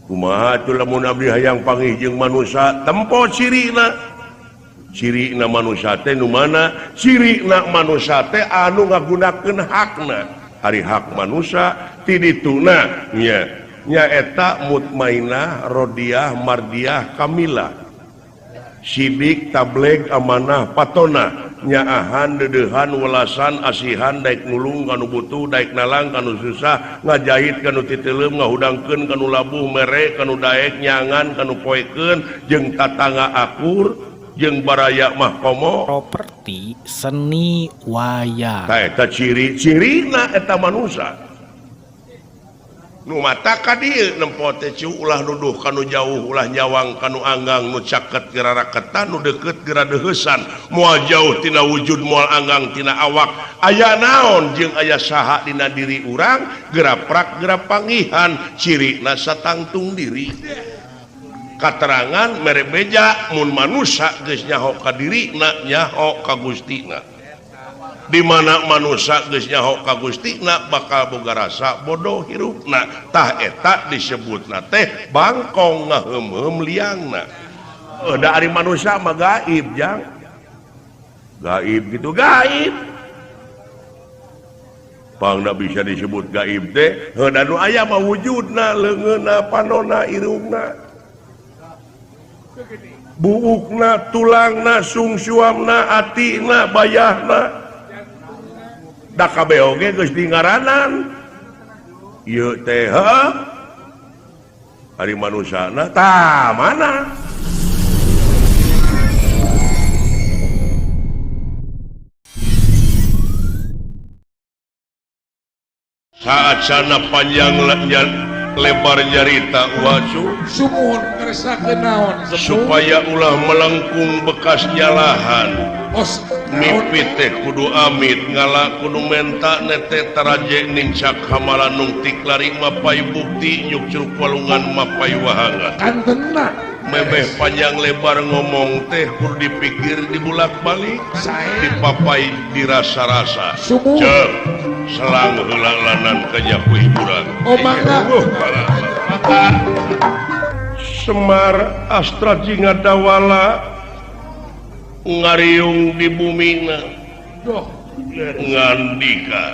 yang panggil manusia tempo cirina manusia mana cirina manusia anu ngagunaken hakna hari hak manusia ti tunanyaeta mutmainah Rodiah Mardiah Kamila sidik tableg amanah patona nyaahan dedehan welasan asihan daik nulung kanu butuh daik nalang kanu susah ngajahit kanu titelem ngahudangkeun kanu labuh mere kanu daek nyangan kanu poekeun jeung tatangga akur jeung baraya mahkomo properti seni wayang eta ciri-cirina eta manusia nu mata ka dieu nempo teh ulah nuduh kanu jauh ulah nyawang kanu anggang nu caket geura raketan nu deukeut geura deuheusan moal jauh tina wujud moal anggang tina awak aya naon jeung aya saha dina diri urang geura prak geura panggihan cirina satangtung diri katerangan mere beja mun manusia geus nyaho ka dirina nyaho ka Gustina di mana manusia geus nyaho ka Gustina bakal boga rasa bodoh hirupna tah eta disebutna teh bangkong ngaheum-heum liangna da ari manusia mah gaib jang gaib gitu gaib pangna bisa disebut gaib teh da nu aya mah wujudna leungeunna panonna irungna buukna tulangna sungsuamna atina bayahna da kabeh oge geus dingaranan ieu teh ari manusana tah mana saat sana panjang lebar nyarita wacu sumuhun ngresakeun naon supaya ulah melengkung bekasnya lahan mimpi teh kudu amit ngala kudu menta nete taraje nincak hamalan nungtik lari mapai bukti nyuk curug walungan mapai wahangan kantenna mebeh panjang lebar ngomong teh kudu dipikir dibulak balik dipapai dirasa-rasa cek selang heula lanan kenyapu hiburan mangga Semar Astra Jinga Dawala ngariung di bumina ngandika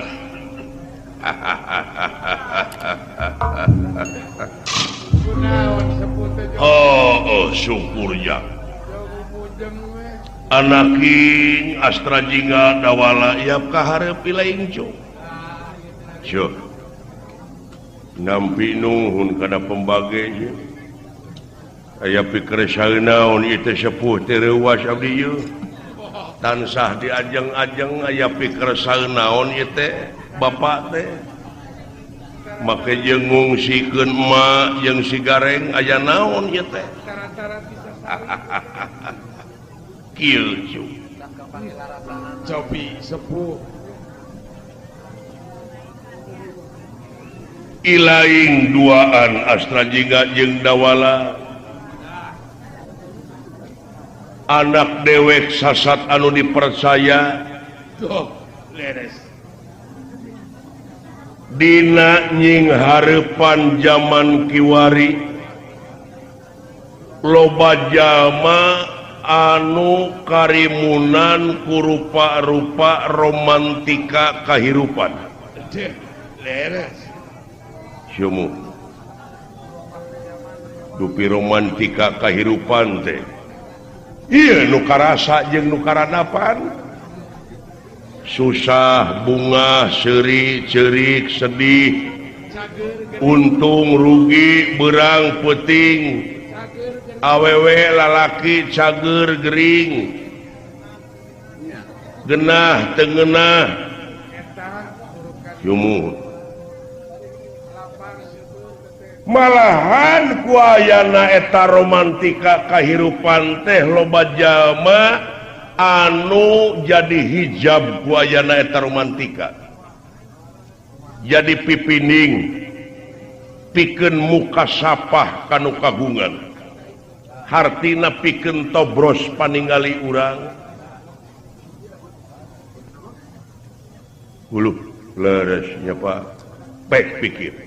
syukur ya anaking Astra Jinga Dawala yap kaharep ilaing cung nampi nuhun kada pembage aya pikir saeunaon ieu teh sepuh teh reuwas abdi ieu tansah diajeng-ajeng aya pikir saeunaon ieu teh bapak teh make jeung ngungsikeun emak jeung si gareng aya naon ieu teh kieu cu cobi sepuh ilaing duaan Astra Jinga jeung Dawala anak dewek sasat anu dipercaya dina nying hareupan zaman kiwari loba jalma anu karimunan ku rupa-rupa romantika kahirupan Syumu dupi romantika kahirupan teh iya nu karasa jeung nu karanapan susah bunga seuri ceurik sedih untung rugi berang peuting awewe lalaki cager gering genah teu ngeunah Syumu malahan ku ayana eta romantika kahirupan teh loba jalma anu jadi hijab ku ayana eta romantika jadi pipining pikeun muka sapah kanu kagungan hartina pikeun tobros paningali urang huluh leres nya Pak baik pikir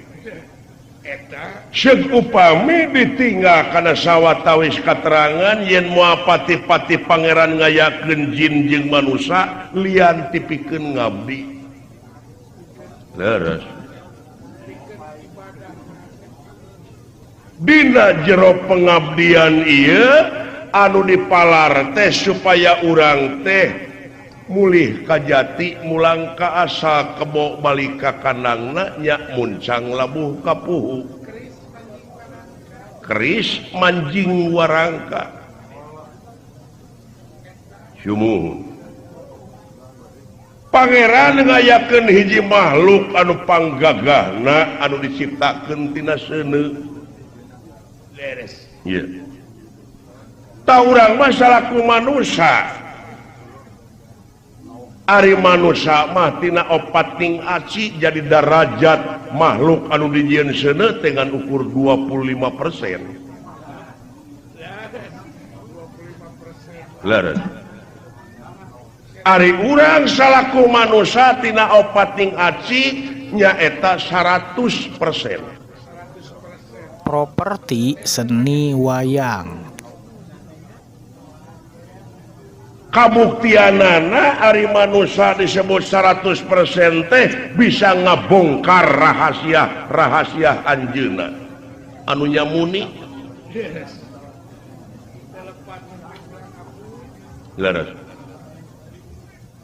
upami ditinggal karena sawwatawis keterangan yen muapati-pati Pangeran ngayakeun jin jeung manusia lian tipikeun ngabdi leres dina jero pengabdian ieu anu dipalar teh supaya urang teh mulih kajati mulang ka asal kebo balik ka kandangna nya muncang labuh kapuhu keris manjing warangka sumuh Pangeran ngayakeun hiji makhluk anu panggagahna anu diciptakeun tina seuneu leres ieu ta urang mah salaku manusia Ari manusia mah tina opating aci jadi derajat makhluk anu dijieun seuneu dengan ukur 25%. Leres. Ari urang salaku manusia tina opating aci nyaeta 100%. Properti seni wayang. Kabuktianana ari manusia disebut 100% teh bisa ngabongkar rahasia anjeunna anu nyamuni leres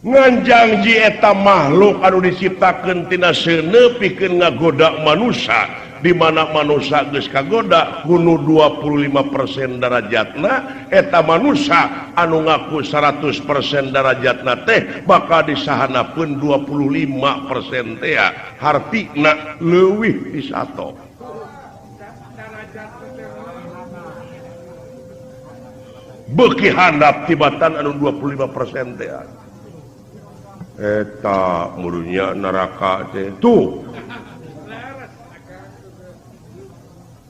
nganjangji eta makhluk anu diciptakeun tina seuneu pikeun ngagoda manusia di mana manusia geus kagoda hunu 25% derajatna eta manusia anu ngaku 100% derajatna teh bakal disahanapeun 25% teh hartina leuwih ti sato beuki handap tibatan anu 25% teh eta murunya neraka teh tuh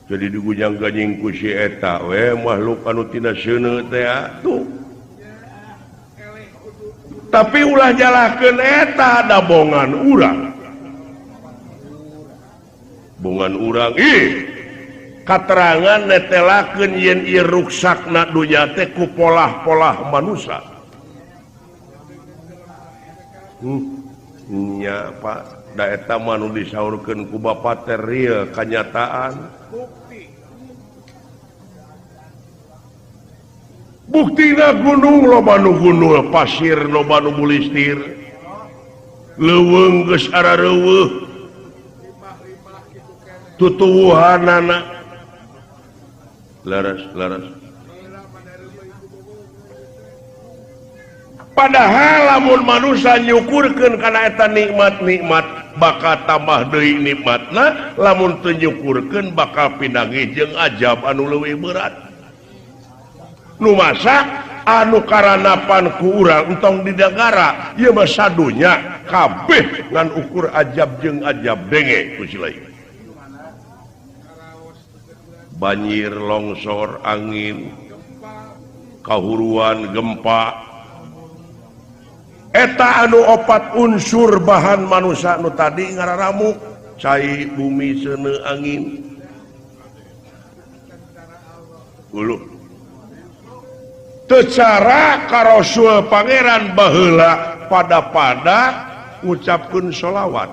jadi digujang ganying ku si eta we makhluk anu tina seuneu teh tuh tapi ulah jalahkeun eta da bongan urang katerangan netelakeun yen ieu ruksakna dunya teh ku polah-polah manusia nya Pak da eta mah nu disaurkeun ku Bapa teh real kanyataan buktina gunung loba nu gunul pasir loba nu bulistir leuweung geus arareuweuh tutuwuhanana leres padahal lamun manusia nyukurkeun kana eta nikmat-nikmat bakal tambah deui nikmatna lamun teu nyukurkeun bakal pinangih jeung ajab anu leuwih berat nu masak anu karanapan ku urang entong di negara ieu mah sadunya kabeh ngan ukur ajab jeung ajab denge ku silai banjir longsor angin kahuruan gempa eta anu opat unsur bahan manusia nu tadi ngararamuk cai bumi seuneu angin uluh tecara ka Rasul Pangeran baheula pada ngucapkeun sholawat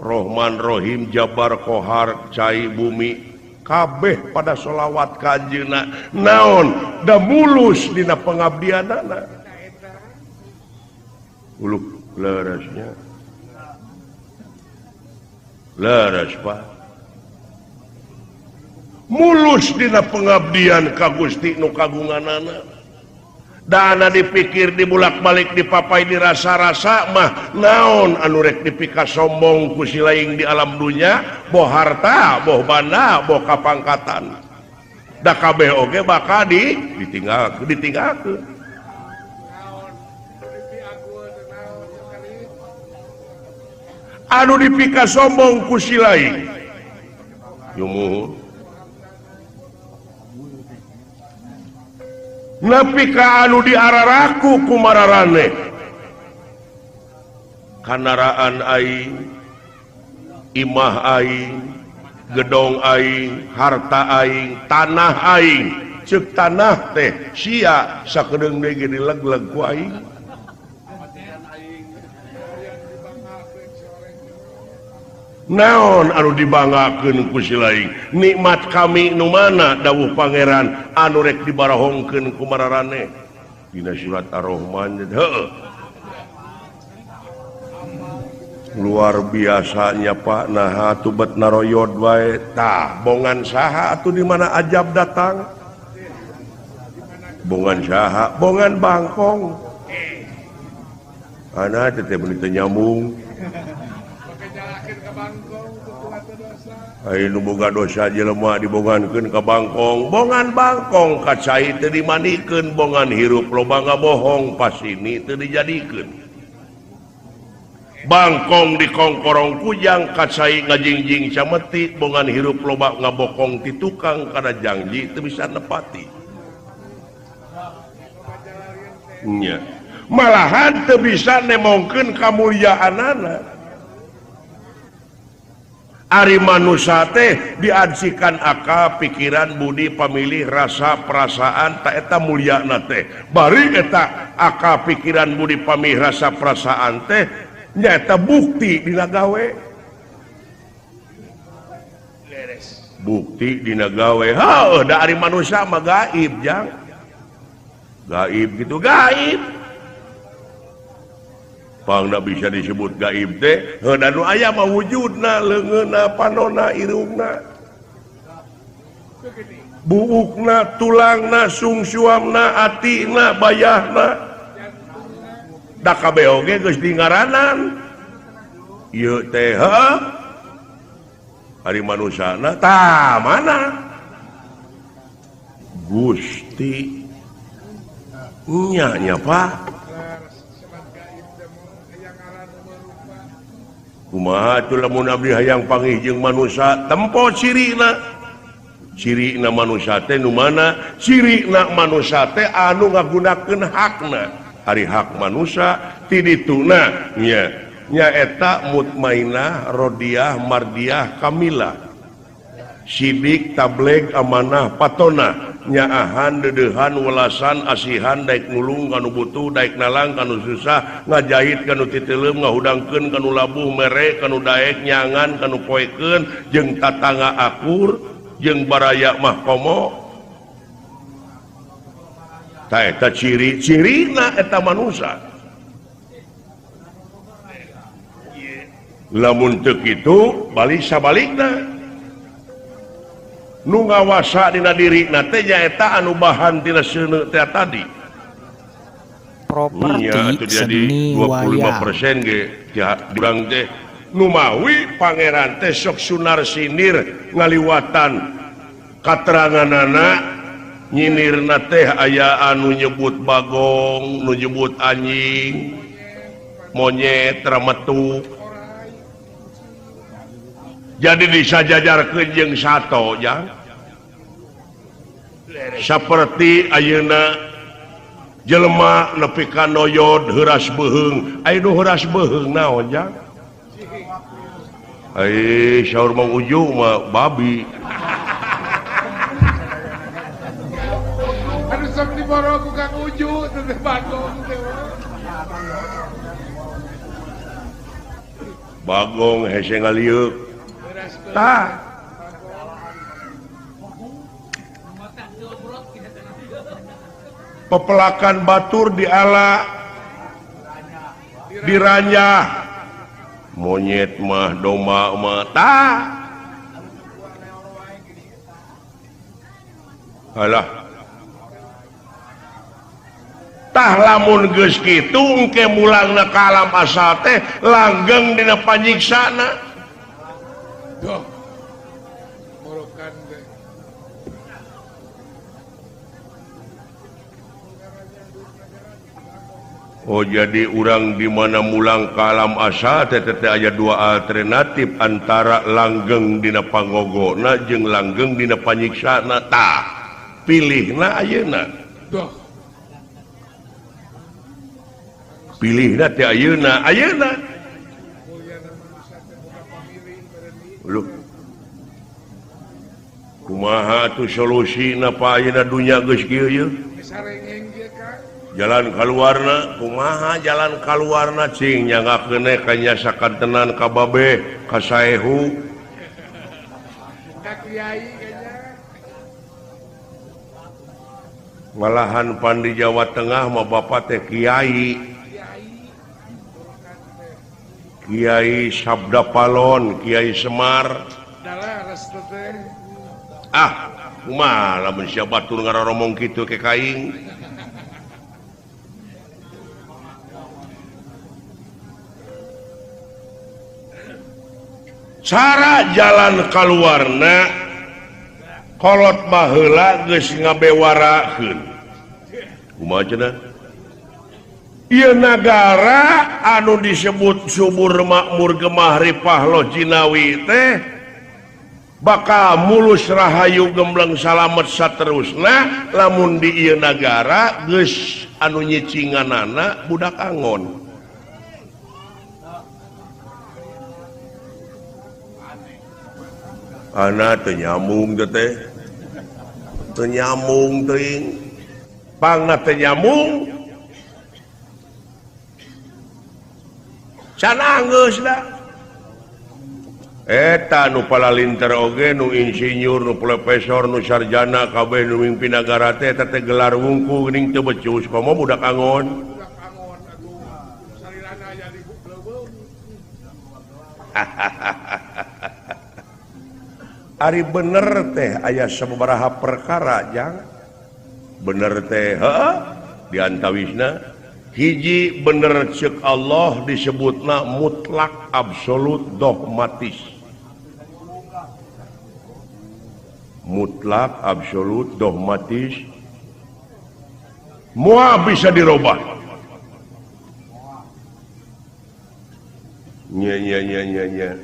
Rahman Rahim Jabar Qahar cai bumi kabeh pada sholawat ka anjeunna naon da mulus dina pengabdianana uluk leresnya leres Pak mulus dina pengabdian ka Gusti nu kagunganana dana dipikir dibulak-balik dipapai dirasa-rasa mah naon anu rek dipika sombong ku si laing di alam dunya boh harta boh banda boh kapangkatan da kabeh oge bakal ditinggalkeun anu dipika sombong ku si laing yumuh nepi ka anu diararaku kumararane kanaraan aing imah aing gedong aing harta aing tanah aing cek tanah teh sia sakedeung deui ge dileg-leg ku aing naon anu dibanggakeun ku si lain nikmat kami nu mana dawuh pangeran anu rek dibarahongkeun ku mararane dina surat Ar-Rahman heueuh luar biasanya Pak nah tubet naroyod wae tah bongan saha atuh di mana ajab datang bongan saha bongan bangkong ana teh beuni teu nyambung ai nu boga dosa jelema dibongankeun ka bangkong bongan bangkong kacai teu dimanikeun bongan hirup loba ngabohong pas ini teu dijadikeun bangkong di kongkorong kujang kacai ngajingjing cameti bongan hirup loba ngabokong ti tukang kana janji teu bisa nepati nya malahan teu bisa nemongkeun kamulyaanana ari manusia teh diajikan akal pikiran budi pamilih rasa perasaan tak eta mulyana teh bari eta akal pikiran budi pamilih rasa perasaan teh nyata bukti dina gawe bukti dina gawe heuh da ari manusia mah gaib jang gaib gitu gaib pangna bisa disebut gaib teh heuh da nu aya mah wujudna leungeunna panonna irungna buukna tulangna sungsuamna atina bayahna da kabeh oge geus dingaranan ieu teh ari manusana tah mana Gusti nya Pak kumaha atuh lamun abdi hayang panggih jeung manusia tempo cirina manusia teh nu mana cirina manusia teh anu ngagunakeun hakna hari hak manusia ti dituna nya eta mutmainah rodiyah mardiyah kamilah sidik tableg amanah patona nyaahan dedehan welasan asihan daek nulung kanu butuh daek nalang kanu susah ngajahit kanu titeuleum ngahudangkeun kanu labuh mere kanu daek nyangan kanu poekeun jeung tatangga akur jeung baraya mah komo ta eta ciri-cirina eta manusia lamun teu kitu balik sabalikna nu ngawasa dina dirina teh nyaeta anu bahan tina seuneu teh tadi properti seni 25% ge urang teh nu mawi pangeran teh sok sunar sinir ngaliwatan kateranganana nyinirna teh aya anu nyebut bagong nu nyebut anjing monyet rametuk jadi disajajarkeun jeung sato jang saperti ayeuna jelema nepi ka noyod heuras beuheung aya nu heuras beuheung naon jang ai saur Mang Uju mah babi anu sok diboro ku Kang Uju teh bagong teh bagong hese ngaliuk tah pepelakan batur diala diranjah monyet mah domba mah tah alah tah lamun geus kitu engke mulangna ka alam asal teh langgeng dina panyiksana doh morokan teh oh jadi urang di mana mulang ka alam asal teh aya dua alternatif antara langgeng dina pangogona jeung langgeng dina panyiksana tah pilihna ayeuna doh pilihna teh ayeuna kumaha tuh solusi napa ayeuna dunya geus kieu ye jalan kaluarna kumaha jalan kaluarna cing nyanggakeun kanya sakantenan ka babe ka saehu ka kiai malahan pan di Jawa Tengah mah bapak teh kiai Sabda Palon Kiai Semar kumaha lamun sia batur ngaroromong kitu ke kaing cara jalan kaluarna kolot baheula geus ngabewarakeun kumaha cenah ieu nagara anu disebut subur makmur gemah ripah lo Jinawi teh bakal mulus rahayu gembleng salamet saterusna lamun di ieu nagara geus anu nyicinganana budak angon ana teu nyambung teh teu nyambung teuing pangna teu nyambung can geus da eta nu palalinter oge nu insinyur nu profesor nu sarjana kabeh nu mimpi nagara teh eta teh gelar wungkul geuning teu becus komo budak angon ari bener teh aya sababaraha perkara jang bener teh heuh diantawisna hiji bener cek Allah disebutna mutlak absolut dogmatis mutlak absolut dogmatis moal bisa dirubah nya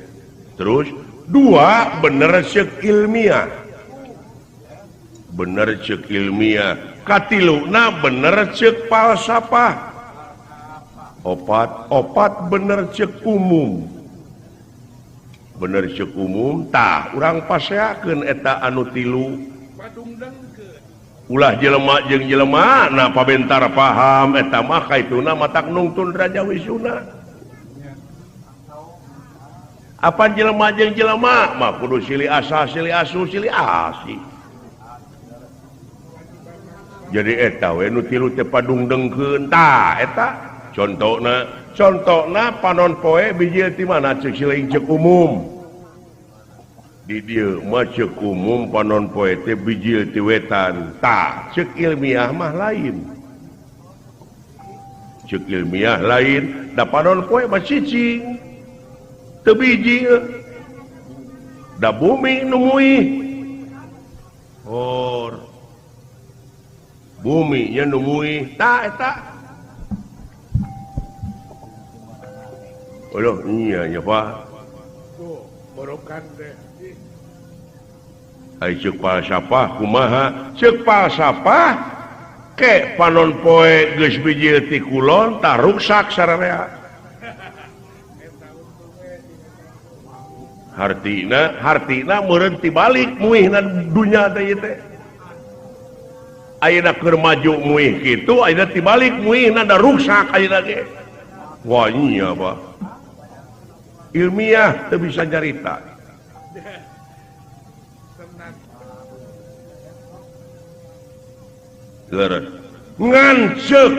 terus dua bener cek ilmiah bener cek ilmiah katiluna bener cek falsafah opat bener cek umum tah urang paseakeun eta anu tilu ulah jelema jeung jelema na pabentar paham eta mah kaituna matak nungtun raja wisuna apa jelema jeung jelema mah kudu silih asa silih asu silih asi jadi eta we nu tilu teh padungdengkeun tah eta contohna panon poe bijil ti mana cek siling cek umum di dieu mah cek umum panon poe teh bijil ti wetan tah cek ilmiah mah lain da panon poe mah cicing teu bijil da bumi nu muih bumi nya nu muih tah eta Aduh, iya ya Pak. Borokan deh. Ai ceuk falsafah kumaha? Ceuk falsafah ke panon poe geus bijil ti kulon tah ruksak sararea. Hartina meureun tibalik muihna dunya teh ieu teh. Ayeuna keur maju muih kitu, ayeuna tibalik muihna da ruksak ayeuna ge. Wah iya Pak. Ilmiah teu bisa nyarita ngan ceuk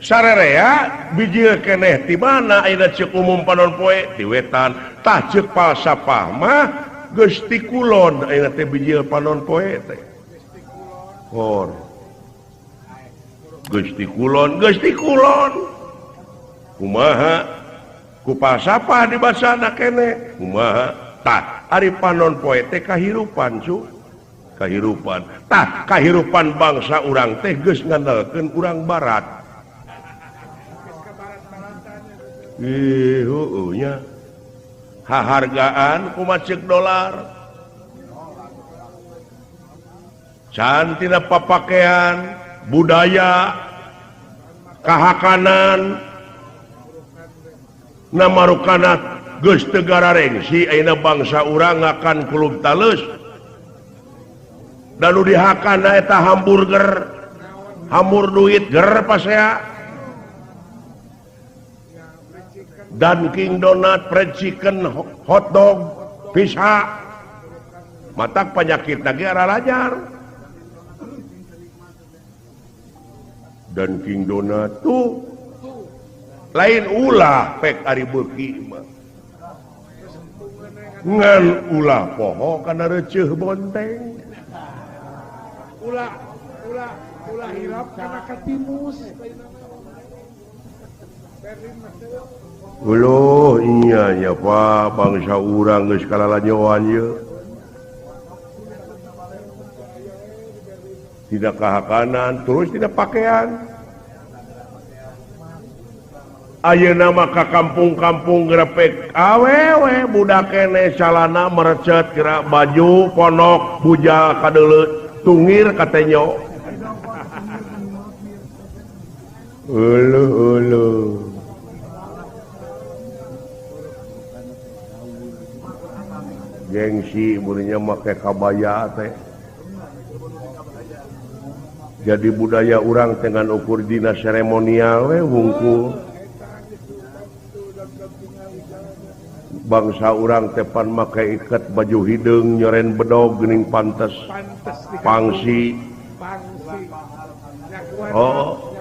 sararea bijil keneh ti mana ayeuna ceuk umum panon poe ti wetan tah ceuk falsafah mah geus ti kulon ayeuna teh bijil panon poe teh geus ti kulon kumaha ku falsafah dibacana keneh kumaha tah ari panon poe teh kahirupan tah kahirupan bangsa urang teh geus ngandalkeun urang barat nya hahargaan kumaha ceuk dolar can tina papakean budaya kahakanan namarukana geus teu gararengsi ayeuna bangsa urang akan kulub talus dan nu dihakana eta hamburger hamur duit ger pasea Dunkin Donut, fried chicken, hotdog, pizza, matak penyakit lagi arah lajar. Dunkin Donut tuh lain ulah pek ari beuki mah. Ngan ulah poho kana receuh bonteng. Ulah hilap karena ketimus. Uloh iya ya Pak bangsa urang geus kalalanyauan ye. Tidak kahakanan terus tidak pakaian. Ayeuna mah ka kampung-kampung grepek awewe budak keneh calana merecet kira baju ponok bujal kadeuleut tungir katenyo. Eueuh gengsi murinya make kabaya teh jadi budaya urang dengan ukur dina seremonial we wungkul bangsa urang tepan make iket baju hideung nyoren bedog geuning pantes pangsi oh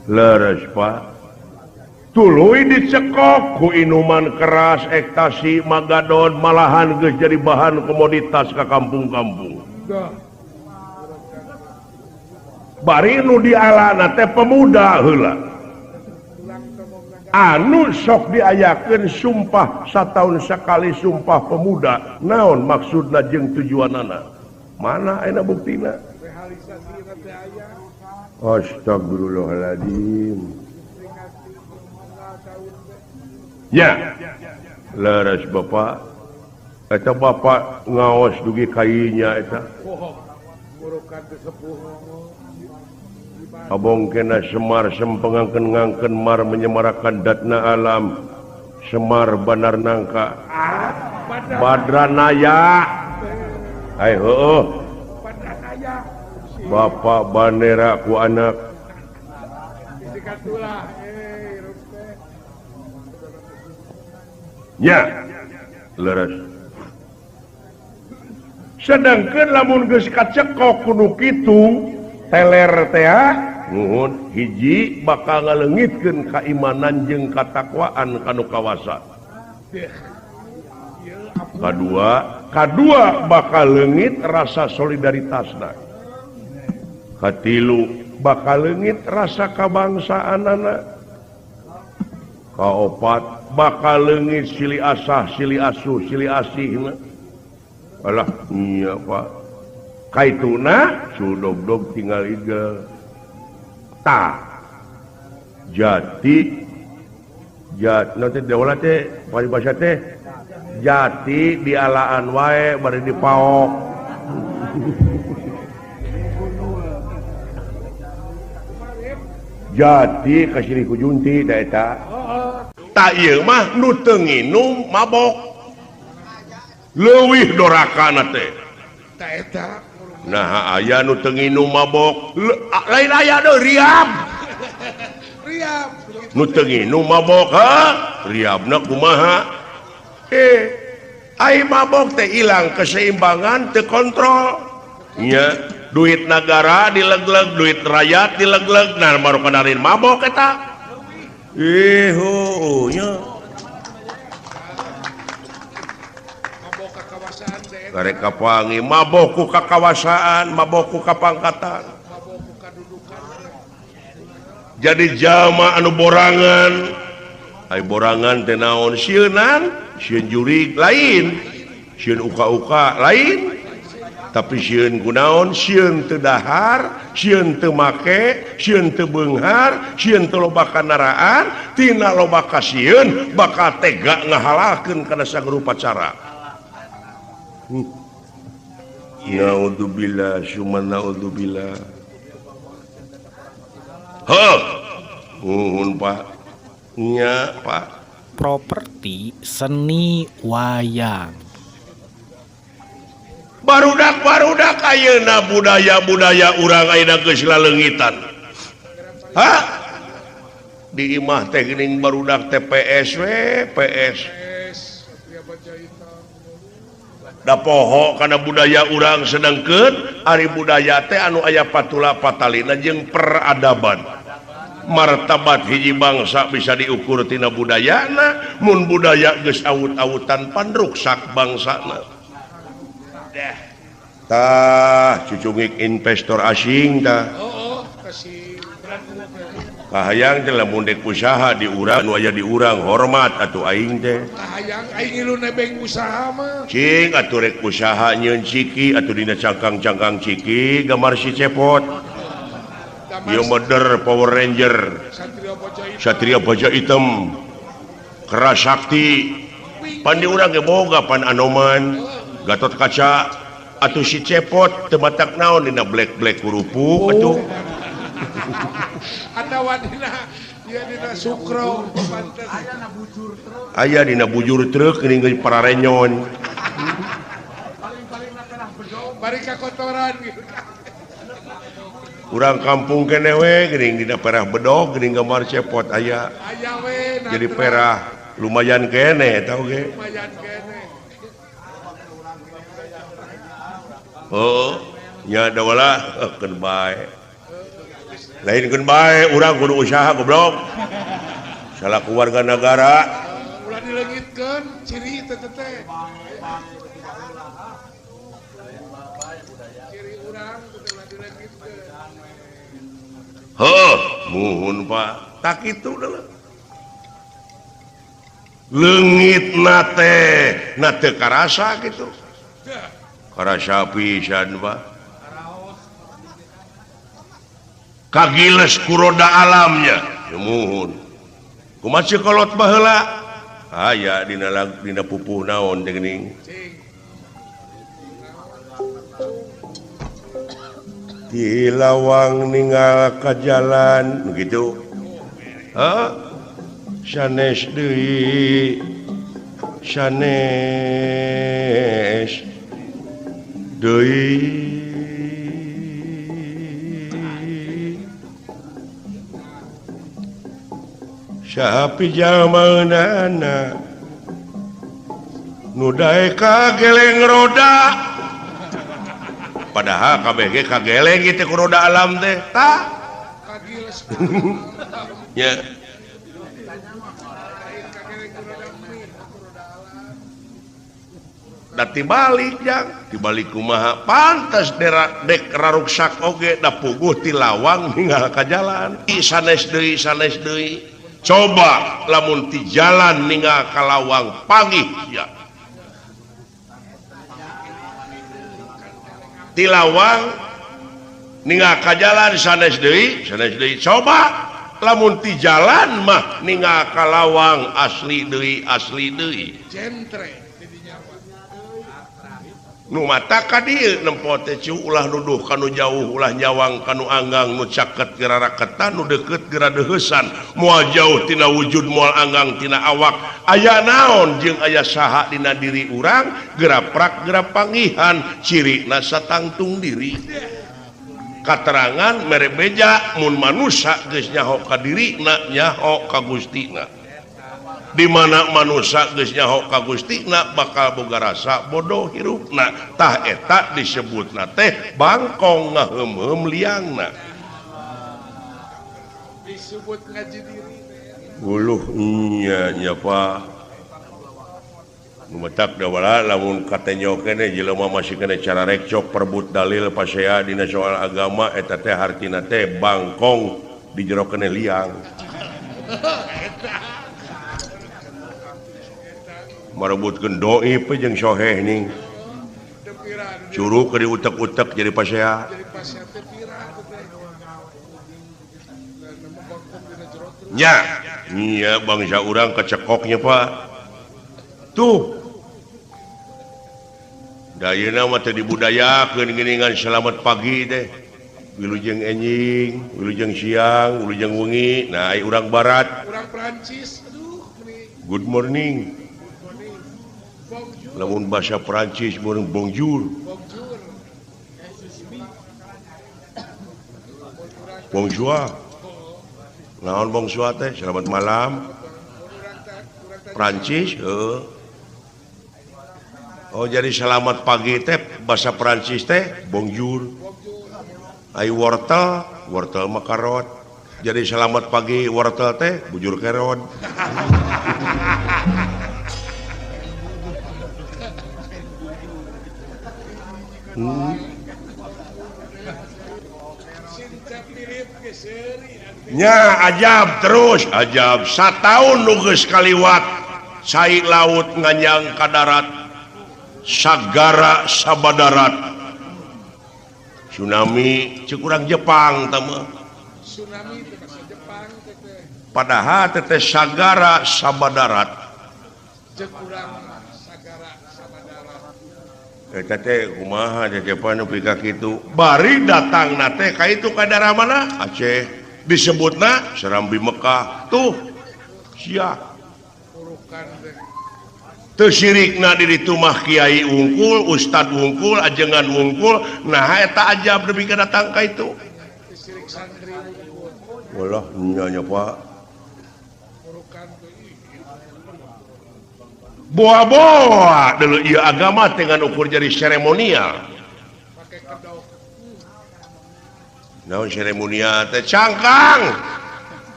leres Pak tuluy dicekok ku inuman keras ekstasi magadon malahan geus jadi bahan komoditas ka kampung-kampung bari nu dialana teh pemuda heula anu sok diayakeun sumpah sataun sakali sumpah pemuda naon maksudna jeung tujuanana mana ayeuna buktina astagfirullahaladzim ya leres Bapak eta Bapak ngaos dugi kainya eta abong kena Semar sempengangkeun ngangkeun mar menyemarakan datna alam Semar banar nangka Badranaya ai heueuh Bapak bandera ku anak ya leres sedangkan lamun geus kacekok kudu kitu teler teh nuhun hiji bakal ngaleungitkeun kaimanan jeung katakwaan kanu kawasa kadua bakal leungit rasa solidaritasna katilu bakal leungit rasa kabangsaanana kaopat bakal leungit silih asah silih asuh silih asih alah iya Pak kaituna sudog-dog tinggal igel ta jati nanti daulat teh bahasa teh jati dialaan wae bari dipaok jati kasih ku junti da eta tak ieu mah nu teu nginum mabok leuwih dorakana teh tak eta nah aya nu teu nginum mabok lain aya deui riab nu teu nginum mabok riabna kumaha ai mabok teh ilang keseimbangan teu kontrol nya duit negara dilegleg duit rakyat dilegleg nah baru kenalin mabok eta nya karek kapangi mabok ku kakawasaan mabok ku kapangkatan jadi jalma anu borangan ai borangan teh naon sieunan sieun jurig lain sieun uka-uka lain tapi sieun kunaon sieun teu dahar sieun teu make sieun teu beunghar sieun teu loba kandaraan tina loba kasieun bakal tega ngahalalkeun kana sagerupa cara naudzubillah summa naudzubillah Paknya Pak properti seni wayang. barudak ayeuna budaya urang ayeuna geus lalengitan. Di imah teh geuning barudak TPS PS. Da poho kana budaya urang sedengkeun ari budaya teh anu aya patula patalina jeung peradaban. Martabat hiji bangsa bisa diukur tina budayana, mun budaya geus awut-awutan pan ruksak bangsana. Tah cucungik investor asing tah. Kahayang teh lamun dek usaha di urang anu aya di urang hormat atuh aing teh. Kahayang aing ngilu nebeng usaha mah. Cing atuh rek usaha nyeun ciki atuh dina cangkang-cangkang ciki gambar si cepot. Ieu modern Power Ranger. Satria Baja Hitam. Keras sakti. Pan di urang ge boga pan Anoman. Gatot Kaca atuh si cepot teu matak naon dina black hurupu atuh. Ada wadina dia dina sukro Aya dina bujur truk geuning geus pararenyon. bari kakotoran gitu. Urang kampung kene we geuning dina perah bedog geuning gambar cepot aya. Aya we Jadi perah lumayan kene eta oge. lumayan kene. Oh, nya da wala keun bae. Lain keun bae urang kudu usaha goblok. Salah keluarga negara. Ulah dileungitkeun ciri teh teh. Ciri urang teh ulah dileungitkeun. Muhun Pak. Tak kitu deuleu. Leungitna teh karasa kitu. Karasa pisan Pak. Kagiles kuroda alamnya ya muhun kumaha kolot baheula aya dina pupuh naon teh geuning di lawang ninggal ka jalan begitu sanes deui sapi jamanana nu dae kageleng roda padahal kabeh ge kageleng teh ku roda alam teh tah Kagiles. nya da tibalik jang tibalik kumaha pantes dek raruksak oge da puguh ti lawang ninggal ka jalan sanes deui coba lamun ti jalan ninggal ka lawang pagih ya ti lawang ninggal ka jalan sanes deui coba lamun ti jalan mah ninggal ka lawang asli deui Jentre. nu mata ka dieu nempo teh cu ulah nuduh kanu jauh ulah nyawang kanu anggang nu caket geura raketan nu deukeut geura deuheusan moal jauh tina wujud moal anggang tina awak aya naon jeung aya saha dina diri urang geura prak geura panggihan cirina satangtung diri katerangan mere beja mun manusia geus nyaho ka dirina nyaho ka Gustina di mana manusia geus nyaho ka Gustina bakal boga rasa bodoh hirupna tah eta disebutna teh bangkong ngaheum-heum liangna Disebut ngaji diri. uluh nya Pak nu metak da wala lamun katenyo kene jelema masih kene cara rekcok perbut dalil pasea dina soal agama eta teh hartina teh bangkong di jero kene liang marebutkeun doi pe jeung soheh ning curug ke diutek-utek jadi pasea Jadi pasien teh pirang teh. nya iya bangsa urang kecekoknya Pak tuh dayeuna mah teh dibudayakeun geuningan selamat pagi teh wilujeng enjing wilujeng siang wilujeng wengi nah urang barat Urang Prancis. Aduh, ini. good morning Bonjour. lamun bahasa Prancis meureun bonjour Bonjour. bonjour naon bonjour teh selamat malam Prancis oh jadi selamat pagi teh bahasa Prancis teh bonjour ai wortel mah karot jadi selamat pagi wortel teh bujur kerot nya ajab terus ajab satahun nuges kaliwat cai laut nganyang ka darat sagara sabadarat tsunami cek urang Jepang tama Tsunami itu bahasa Jepang teh. padahal teteh sagara sabadarat Jeung urang sagara sabadarat. eta teh kumaha Jepang nepi ka kitu bari datang teh ka itu ka daerah mana Aceh disebutna Serambi Mekah tuh sia Urukan teh. teu sirikna di ditu mah kiai wungkul ustad wungkul ajengan wungkul nah eta ajab nepi ka datang ka itu Sirik santri unggul. walah nya Pak Urukan teh. boa-boa dulu ieu agama dengan ukur jadi seremonial Pakai kedok. naon seremonial teh cangkang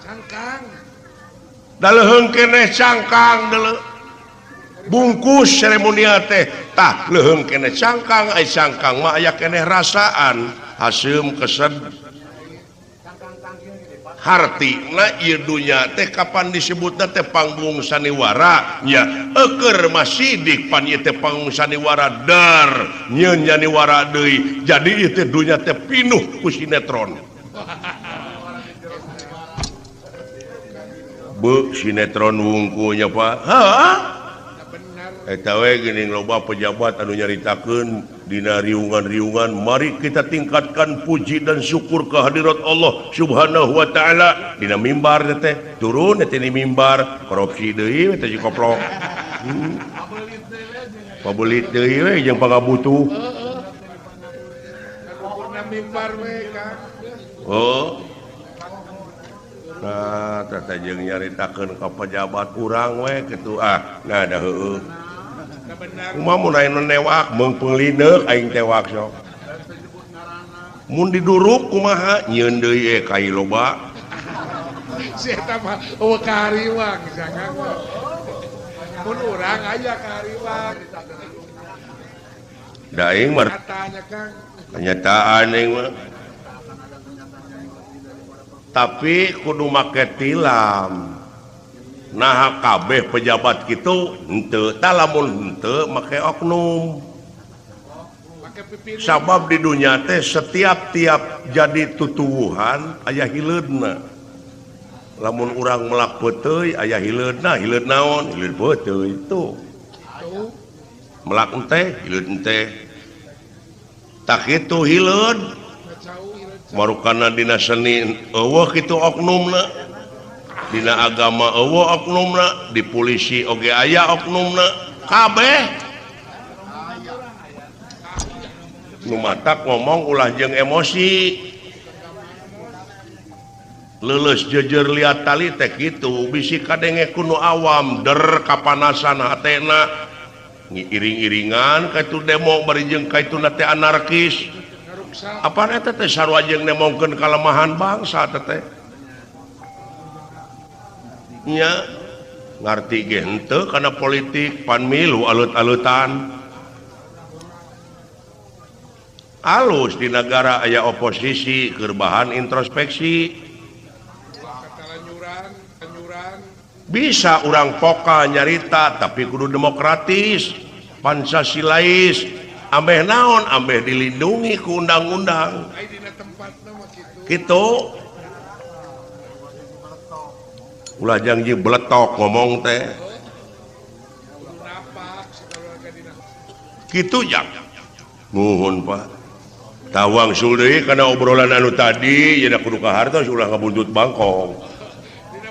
Cangkang. daleuheung keneh cangkang deuleu bungkus seremonial teh tah leuheung keneh cangkang ai cangkang mah aya keneh rasaan haseum kesed hartina ieu dunya teh kapan disebutna teh panggung saniwara nya eukeur masidik pan ieu teh panggung saniwara dar nyeun saniwara deui jadi ieu teh dunya teh pinuh ku sinetron be sinetron wungkulnya Pak heuh eta we geuning loba pejabat anu nyaritakeun dina riungan-riungan mari kita tingkatkan puji dan syukur kehadirat Allah Subhanahu wa taala dina mimbar teh turun teh di mimbar korupsi deui teh koplok pabelit deui we jeung pangabutuh Purna mimbar we Kang. oh nah teh jeung nyaritakeun ka pejabat urang we kitu nah da heueuh kumaha mun aya newak meung penglineuk aing tewak sok mun diduruk kumaha nyieun deui kai loba Si eta mah kahariwang jangan. Mun urang aya kahariwang. da aing mah Katanya Kang. kenyataan aing mah tapi kudu make tilam nah kabeh pejabat kitu henteu tah lamun henteu make oknum Pakai pipin. sabab di dunia teh setiap jadi tutuwuhan aya hileudna lamun urang melak peuteuy aya hileudna hileud naon hileud peuteuy itu Tuh. melak ente hileud ente tak kitu hileud Ngacau ieu. marukana dina seni eueuh kitu oknumna dina agama eueuh oknumna di polisi oge aya oknumna kabeh nu matak ngomong ulah jeung emosi leuleus jejer liat tali teh kitu bisi kadenge kuno awam der kapanasan hatena ngiring-iringan ka itu demo bari jeung ka itu teh anarkis Ngaruksa. apa eta teh sarua jeung nemongkeun kalemahan bangsa teh nya ngarti ge henteu kana politik pan milu alut-alutan alus di negara aya oposisi keur bahan introspeksi Kata lanyuran. bisa urang poka nyarita tapi kudu demokratis pancasilais ambeh naon ambeh dilindungi ku undang-undang Ai dina tempatna mah kitu. gitu ulah janji beletok ngomong teh Kudu napak segala dina. gitu jang nuhun Pak tawang Suli karena obrolan anu tadi ya kudu ka hartos ulah ngabuntut bangkong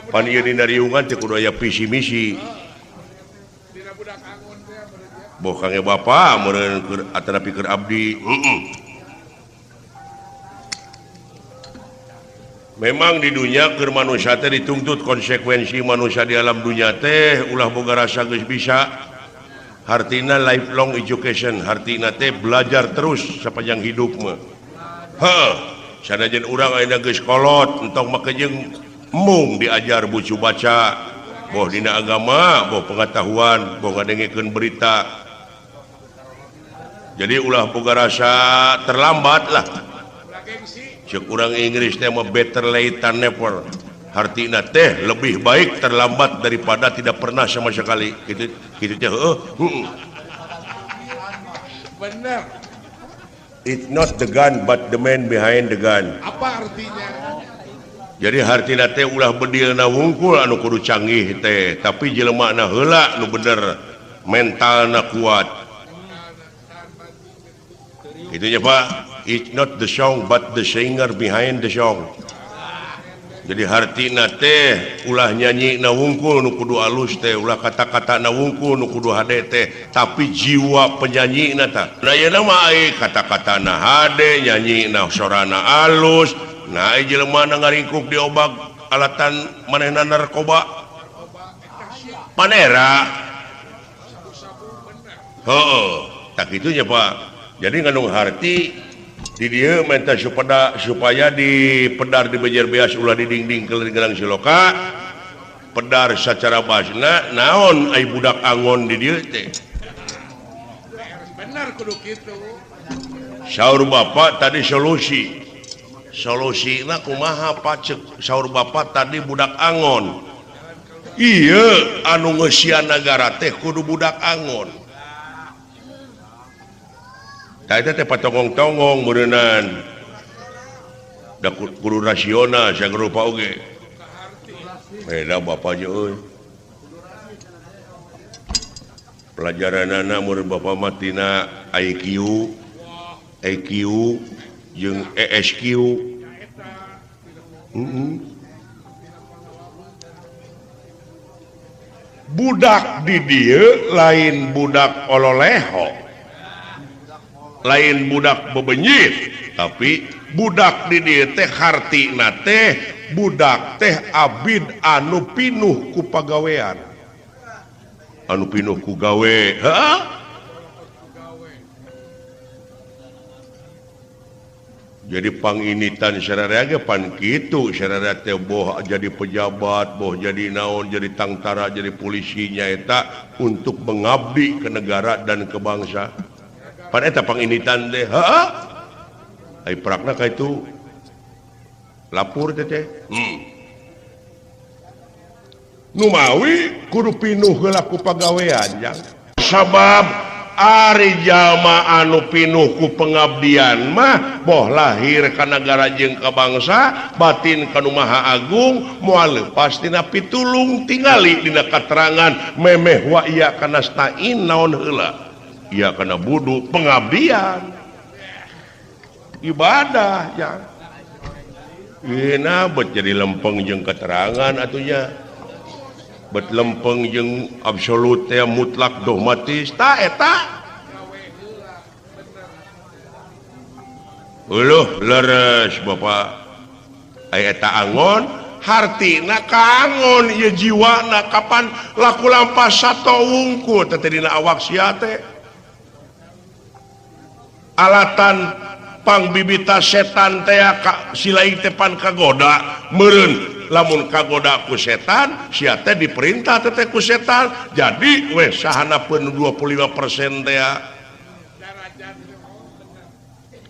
pan ieu dina riungan teh kudu aya visi misi boh kangge bapa meureun keur atanapi keur abdi memang di dunia keur manusia teh dituntut konsekuensi manusia di alam dunia teh ulah boga rasa geus bisa hartina lifelong education hartina teh belajar terus sepanjang hidup mah sanajan urang ayeuna geus kolot entong make jeung mung diajar bucu baca boh dina agama boh pengetahuan boh ngadengkeun berita jadi ulah boga rasa terlambat lah cek urang Inggris teh mah better late than never artina teh lebih baik terlambat daripada tidak pernah sama sekali gitu teh bener. It's not the gun but the man behind the gun. Apa artinya? Jadi hartina teh ulah bedilna wungkul anu kudu canggih teh tapi jelema na heula nu bener mentalna kuat itu ya Pak. It's not the song but the singer behind the song. Jadi hartina teh ulah nyanyi na wungkul nu kudu alus teh ulah kata-kata na wungkul nu kudu hade teh tapi jiwa penyanyi na tah nah yeuna mah ai kata-kata na hade nyanyi na sorana alus nah ai jelema na ngaringkuk di obag alatan manehna narkoba panera heeh tak kitu nya Pak. Jadi ngandung harti di dia minta supaya di pedar di bejer beas ulah didingding ke gerang siloka pedar secara basna naon ai budak angon di dia teh Bener kudu kitu. saur bapak tadi solusina kumaha pacek saur bapak tadi budak angon iya anu ngeusian negara teh kudu budak angon tadi teh patongong-tongong meureunnan da kudu rasional saya rupa oge beda bapaknya euy pelajaranana meureun bapak mah tina IQ jeung ESQ budak di dieu lain budak ololeho lain budak bebenyit tapi budak di dieu teh hartina teh budak teh abid anu pinuh ku pagawean anu pinuh ku gawe jadi panginitan sararea ge pan kitu sararea teh boh jadi pejabat boh jadi naon jadi tangtara jadi polisi nyaeta untuk mengabdi ke negara dan ke bangsa pan eta panginitan teh ai prakna ka itu lapur teh nu mawi kudu pinuh heula ku pagawean jang sabab ari jalma anu pinuh ku pengabdian mah boh lahir ka negara jeung ka bangsa batin ka nu maha agung moal leupas tina pitulung tingali dina katerangan memeh wa iya kana stain naon heula iya kana budu pengabdian ibadah ya ina bet jadi lempeng jeung keterangan atunya bet lempeng jeung absolut teh mutlak dogmatis ta eta uluh leres Bapak aya eta angon hartina kangon ieu jiwana kapan laku lampas sato wungkul teh dina awak sia teh alatan pangbibita setan teh silaing teh pan kagoda meureun lamun kagoda ku setan sia teh diperintah teh ku setan jadi weh sahanapeun 25% teh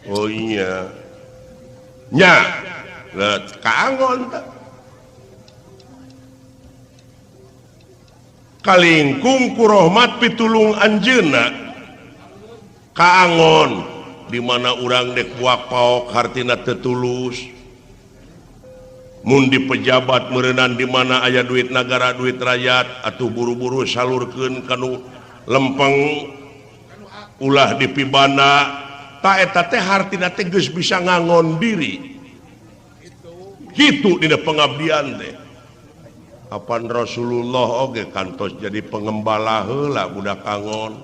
oh iya nya kaangon teh kalingkung ku rahmat pitulung anjeunna kaangon di mana urang dek buak paok hartina tetulus mun di pejabat meureunnan di mana aya duit negara duit rakyat atuh buru-buru salurkeun kanu lempeng ulah dipibana tak eta teh hartina teh geus bisa ngangon diri gitu dina pengabdian teh. Apan Rasulullah oge kantos jadi pengembala heula budak angon.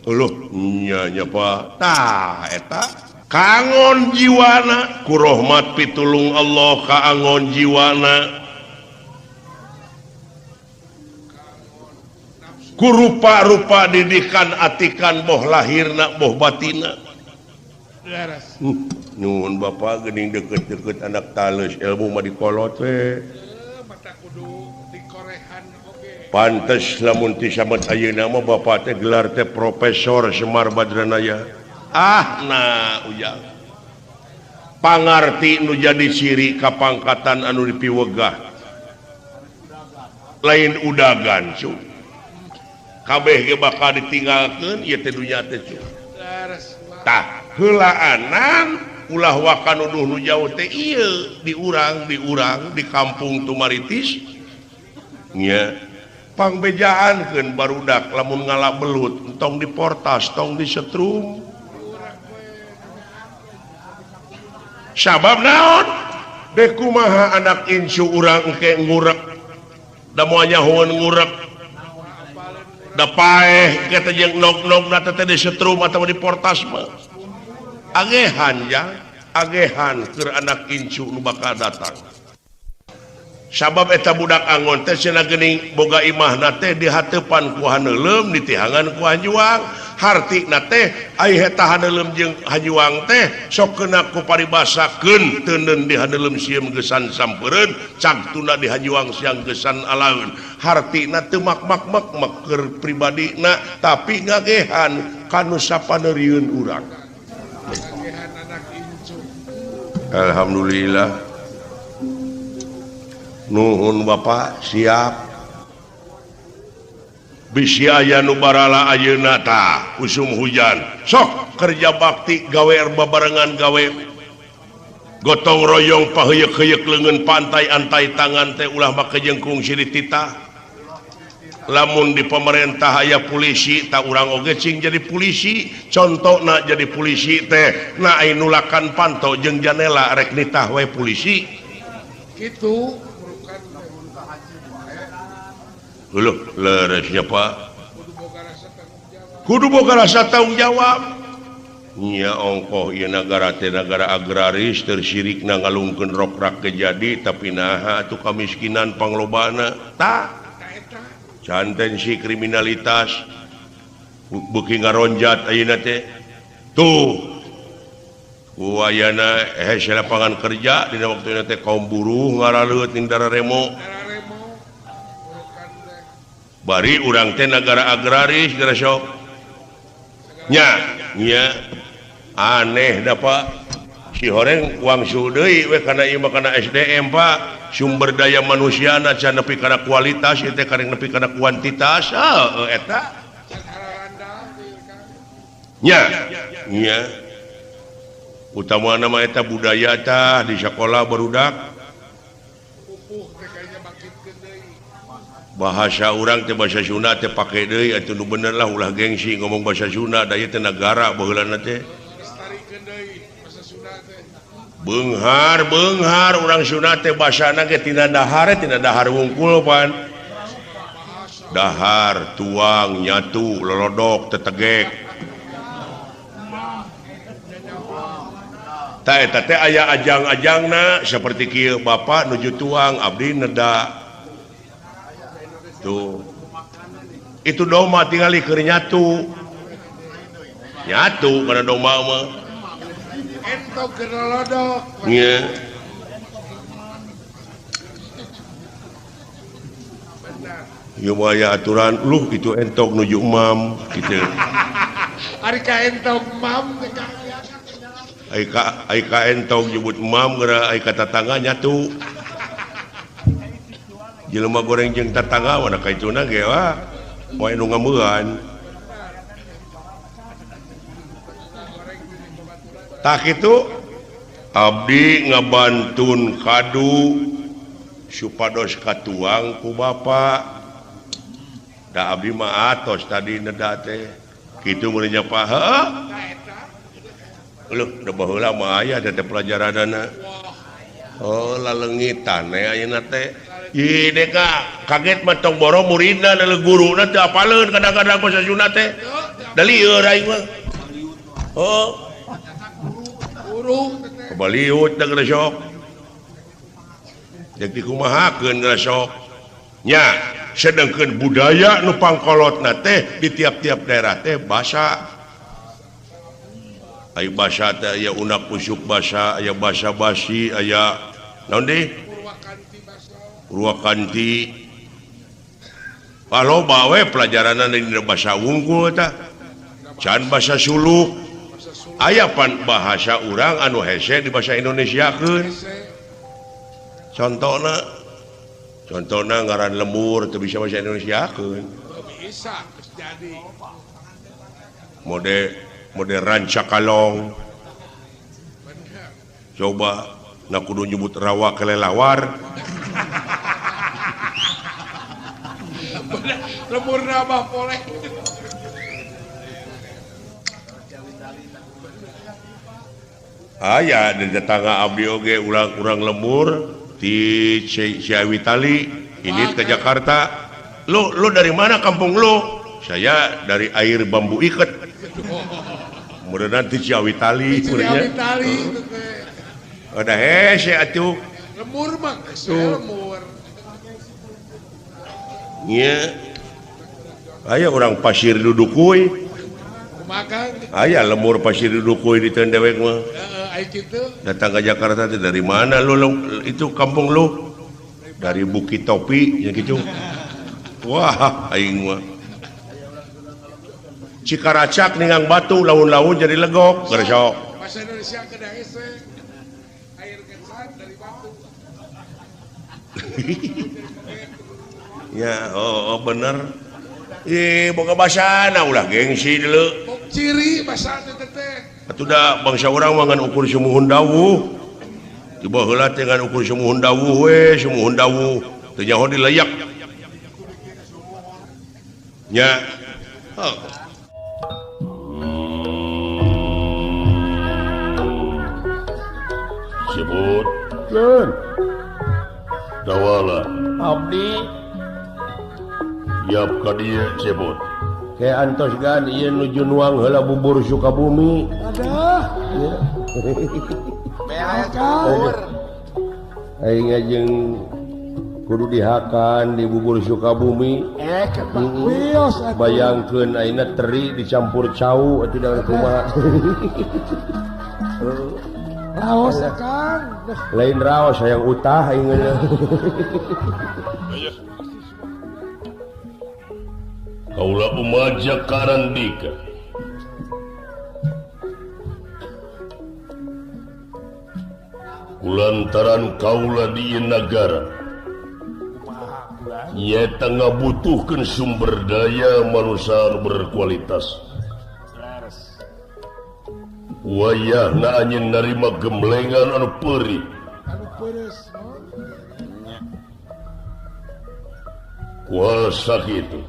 Uluh nya Pak. Tah eta kangon jiwana ku rahmat pitulung Allah ka angon jiwana. Ku rupa-rupa didikan atikan boh lahirna boh batina. Nyuhun Bapak geuning deket-deket anak tales ilmu mah dikolot we. Mata kudu dikorehan oge. Pantes lamun ti samet ayeuna mah Bapak teh gelar teh Profesor Semar Badranaya. Nah ujang. Pangarti nu jadi ciri kapangkatan anu dipiwegah. Lain udagan cu. Kabeh ge bakal ditinggalkeun ieu teh dunya teh cu. Tah heulaanan ulah wakan nuduh nu jauh teh ieu di urang di kampung Tumaritis nya pangbejaankeun barudak lamun ngalabelut tong diportas tong disetrum sabab naon dek kumaha anak insu urang engke ngurek da moal nyahoeun ngurek da paeh kata jeung nog-nog na teh disetrum atawa diportas mah agehan ya agehan keur anak incu nu bakal datang sabab eta budak angon teh cenah geuning boga imahna teh di hateupan ku haneulem ditihangan ku hajuang hartina teh ai eta haneulem jeung hajuang teh sok keuna ku paribasakeun teuneun di haneulem sieum geusan sampeureun cagtuna di hajuang siang geusan alaeun hartina teu mak-mak keur pribadina tapi ngagehan kanu sapaneurieun urang. Alhamdulillah nuhun Bapak siap bisi aya nu barala ayeuna tah usum hujan sok kerja bakti gawe babarengan gawe gotong royong paheuyek-heuyek leungeun pantai antai tangan teh ulah make jengkung siri titah lamun di pemerintah aya polisi tak urang oge cing jadi polisi contohna jadi polisi teh na ai nulakan pantau jeung janela rek nitah we polisi kitu heuh leresnya Pak kudu boga rasa tanggung jawab nya ongkoh ieu nagara teh nagara agraris tersirikna ngalungkeun rokrak kejadi tapi naha atuh kamiskinan panglobana tah cantensi kriminalitas beuki ngaronjat ayeuna teh tuh kuayana hese lapangan kerja dina waktuna teh kaum buruh ngaraleut ning dararemo bari urang teh nagara agraris gara sok nya aneh da Pak si horeng uang deui we kana ieu mah kana SDM Pak sumber daya manusiana can nepi kana kualitas ieu teh kareng nepi kana kuantitas eta nya utamana mah eta budaya tah di sakola barudak bahasa urang teh bahasa Sunda teh pake deui atuh nu bener lah ulah gengsi ngomong bahasa Sunda da ieu teh nagara baheulana teh Beunghar urang Sunda teh basana ge tina dahar wungkul pan dahar tuang nyatu lolodok tetegek ta eta teh aya ajang-ajangna saperti kieu Bapak nuju tuang abdi neda tuh itu domba tinggal keur nyatu kana domba mah entok gerolodok nya ieu mah aya aturan luh itu entok nuju imam kitu ari ka entok mam teh ai ka entok nyebut imam geura ai ka tatangga nyatu jelema goreng jeung tatangga wana kaituna ge wah moe nu ngameuan tak itu abdi ngabantun kadu supados katuang ku Bapak da abdi mah atos tadi neda teh gitu mulainya paha lu udah baheula mah aya ada pelajaran oh lalengitan ayeuna teh ieu deka kaget mah tong boro muridna da guruna teu apaleun kadang-kadang basa Sunda teh da lieur aing mah oh guru kebaliut da geus sok jadi kumahakeun geus sok nya sedangkeun budaya nu pangkolotna teh di tiap-tiap daerah teh basa aya basa teh aya unak usuk basa aya basa basi aya naon deui Purwakanti kalau bawe pelajaran di bahasa unggul ta can bahasa suluk aya pan bahasa urang anu hese di bahasa Indonesiakeun contohna ngaran lemur teu bisa bahasa Indonesiakeun bisa jadi mode rancakalong coba na kudu nyebut rawa kelelawar lemur nambah boleh aya di tetangga abdi oge urang lemur di Ciawitali ini ke Jakarta lu dari mana kampung lu saya dari air bambu iket kemudian nanti Ciawitali ada hese atuh lemur mah lemur nya aya orang pasir dudukuy makan aya lemur pasir dudukuy di tendewek mah ai kitu datang ke Jakarta dari mana lu itu kampung lu dari Bukit Topi ya gitu wah aing mah Cikaracak ningang batu laun-laun jadi legok geresok bahasa Indonesia kedah hese air kencan dari batu ya oh bener boga basana ulah gengsi dulu ciri bahasa teteh atuh da bangsa urang mah ngan ukur sumuhun dawuh coba heula teh ngan ukur sumuhun dawuh we sumuhun dawuh teu nyaho dileyak nya sebut keun dawala abdi yap ka dieu cebot kayak antos gan ieu nuju nuang heula bubur Sukabumi ada beakar aing jeung kudu dihakan di bubur Sukabumi wios bayangkeun ayeuna teri dicampur cau atuh da kumaha raos kan lain raos hayang utah aing kaula umaja karandika kulantaran kaula di nagara nyata ngabutuhkeun sumber daya manusia berkualitas wayahna anjeun narima gemblengan anu peuri kuasa kitu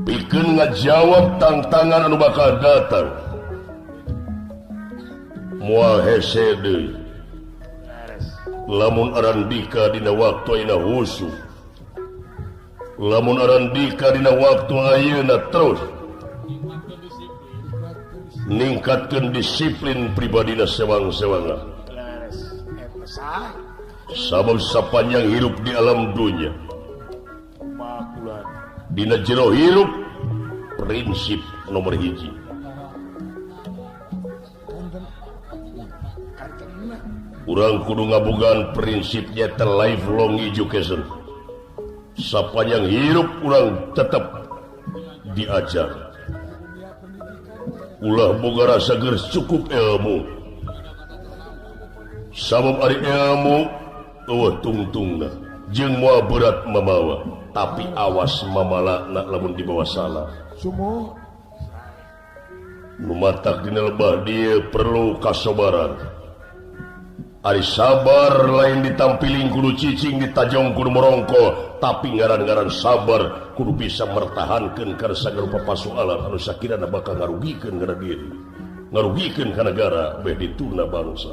pikeun ngajawab tantangan anu bakal datang moal hese deui lamun arandika dina waktu ayeuna husu lamun arandika dina waktu ayeuna terus ningkatkeun disiplin pribadina sewang-sewangan sabab sapanjang hirup di alam dunia dina jero hirup prinsip nomor hiji urang kudu ngabogaan prinsip nyata lifelong education sapanjang hirup urang tetap diajar ulah boga rasa geus cukup ilmu sabab ari ilmu eueuh tungtungna jeung moal berat mamawa tapi awas mamalana lamun dibawa salah sumo nu matak dina lebah dieu perlu kasabaran Ari sabar lain ditampiling kudu cicing ditajong kudu merongko tapi ngaran-ngaran sabar kudu bisa mertahankan karena sagala papasoalan anu sakirana bakal ngarugikeun kana diri ngarugikeun ka negara beh dituna bangsa.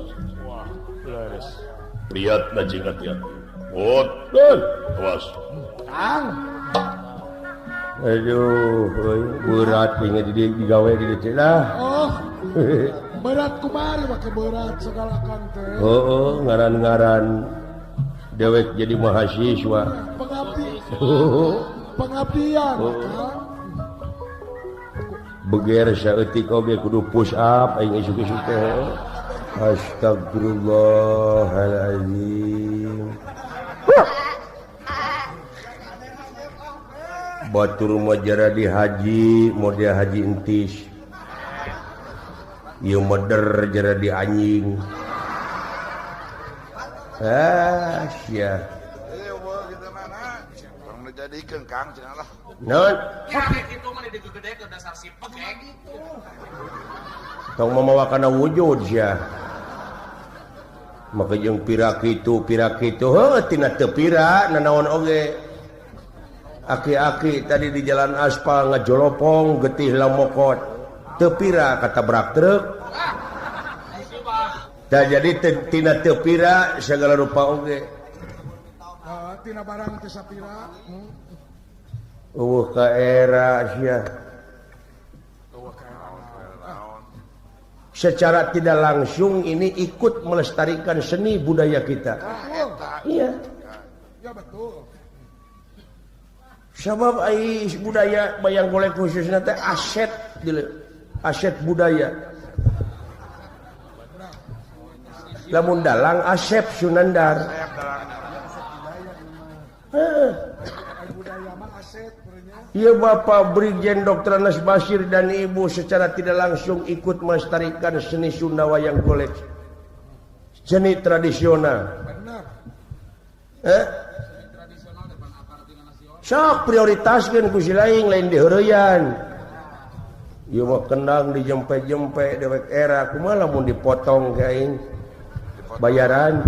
Priatna jeung hati-hati. Boten awas. Kang. Aduh, berat ingat digawe di dieu lah. Oh. Berat kumaha make berat segala kan teh. Oh, ngaran-ngaran dewek jadi mahasiswa. Pengabdi. Pengabdian. Beger saeutik oge kudu push up aing isuk-isuk teh. Astagfirullahalazim. Batur majara di haji, model haji entis. Ieu meder jara di anjing. Sia. Ieu mah kitu mana? Urang dijadikeun Kang cenah lah. Naon? Ya kitu mah digedekeun dasar sipek kayak gitu. Tong mamawa kana wujud sia. Maka jeung pira kitu heuh tina teu pira nanaon oge. Aki-aki tadi di jalan aspal ngajolopong getih lamokot teu pira katabrak truk. Da jadi tina teu pira sagala rupa oge. Tina barang teh sapira. Ka era sia. Secara tidak langsung ini ikut melestarikan seni budaya kita. Iya. Ya betul. Sabab ai budaya bayang golek khususna teh aset budaya. Lamun dalang Asep Sunandar. Budaya mah aset punya. Iya Bapak Brigjen Dr. Anas Basir dan Ibu secara tidak langsung ikut melestarikan seni Sunda wayang golek. Seni tradisional. Benar. Sok prioritaskeun ku si lain diheureyan. Ieu mah kendang dijempe-jempe dewek era kumaha lamun dipotong ke aing bayaran.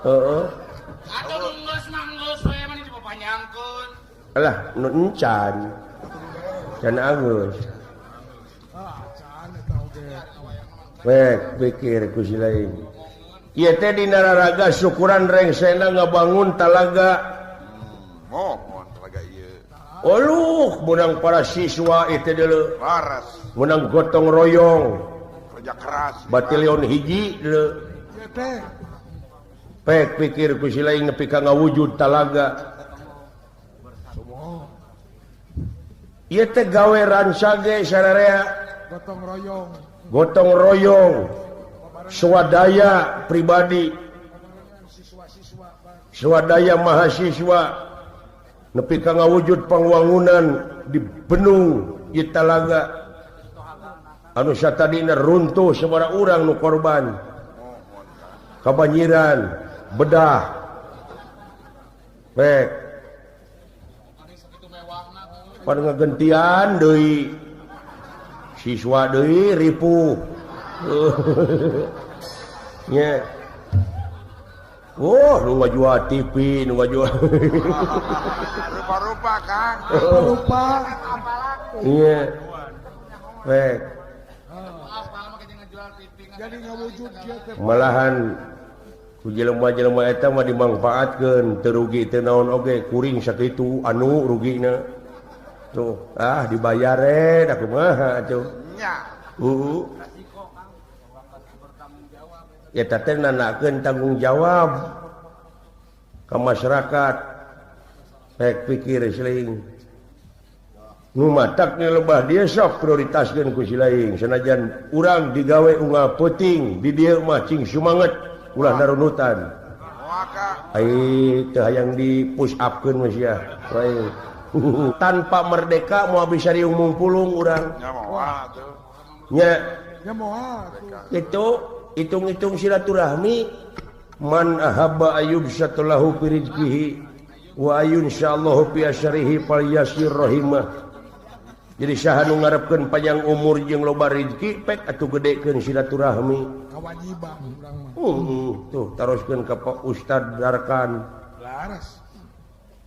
Heeh. Atuh geus we mah dipanjangkeun. Alah nu encan. Can Agus. Can eta oge. Wek pikir ku si lain. Ieu teh dina raraga syukuran rengsena ngabangun talaga. Mohon talaga ieu. Oluh menang para siswa itu dulu. Laras, Menang gotong royong. kerja keras. Batalion hiji dulu. Ieu teh Pek pikir ku si lain nepi ka ngawujud talaga. Ieu teh gawe ransage sararea gotong royong. gotong royong. Swadaya pribadi, Siswa-siswa swadaya mahasiswa nepi ka ngawujud pangwangunan di benung ieu talaga anu satadina runtuh sabaraha urang nu korban kabanjiran bedah pek pada ngagentian deui siswa deui ripuh nya nu ngajual TV nu ngajual Rupa-rupa Kang. lupa. iya pek Jadi ngawujud kieu teh. malahan ku jelema-jelema eta mah dimanfaatkeun teu rugi teu naon oge kuring sakitu anu rugina tuh dibayar da kumaha atuh Nya. ya teh nanakeun tanggung jawab ka masyarakat pek pikir seuing nu matak ni lebah dia sok prioritaskeun ku si lain sanajan urang digawe unggal peuting di dieu mah cing sumanget ulah narunutan Maka ai teu hayang di push upkeun mah sia lain tanpa merdeka moal bisa riung mumpulung urang nya moal tuh. nya Ya moal tuh. itu hitung-hitung silaturahmi man ahabba ayub satulahu fi rizqihi wa ayun insyaallahu fi asyrihi fal yasir rahimah jadi saha nu ngarepkeun panjang umur jeung loba rezeki pek atuh gedekeun silaturahmi Kewajiban urang mah. tuh teruskeun ka Pak Ustad Darkan Laras.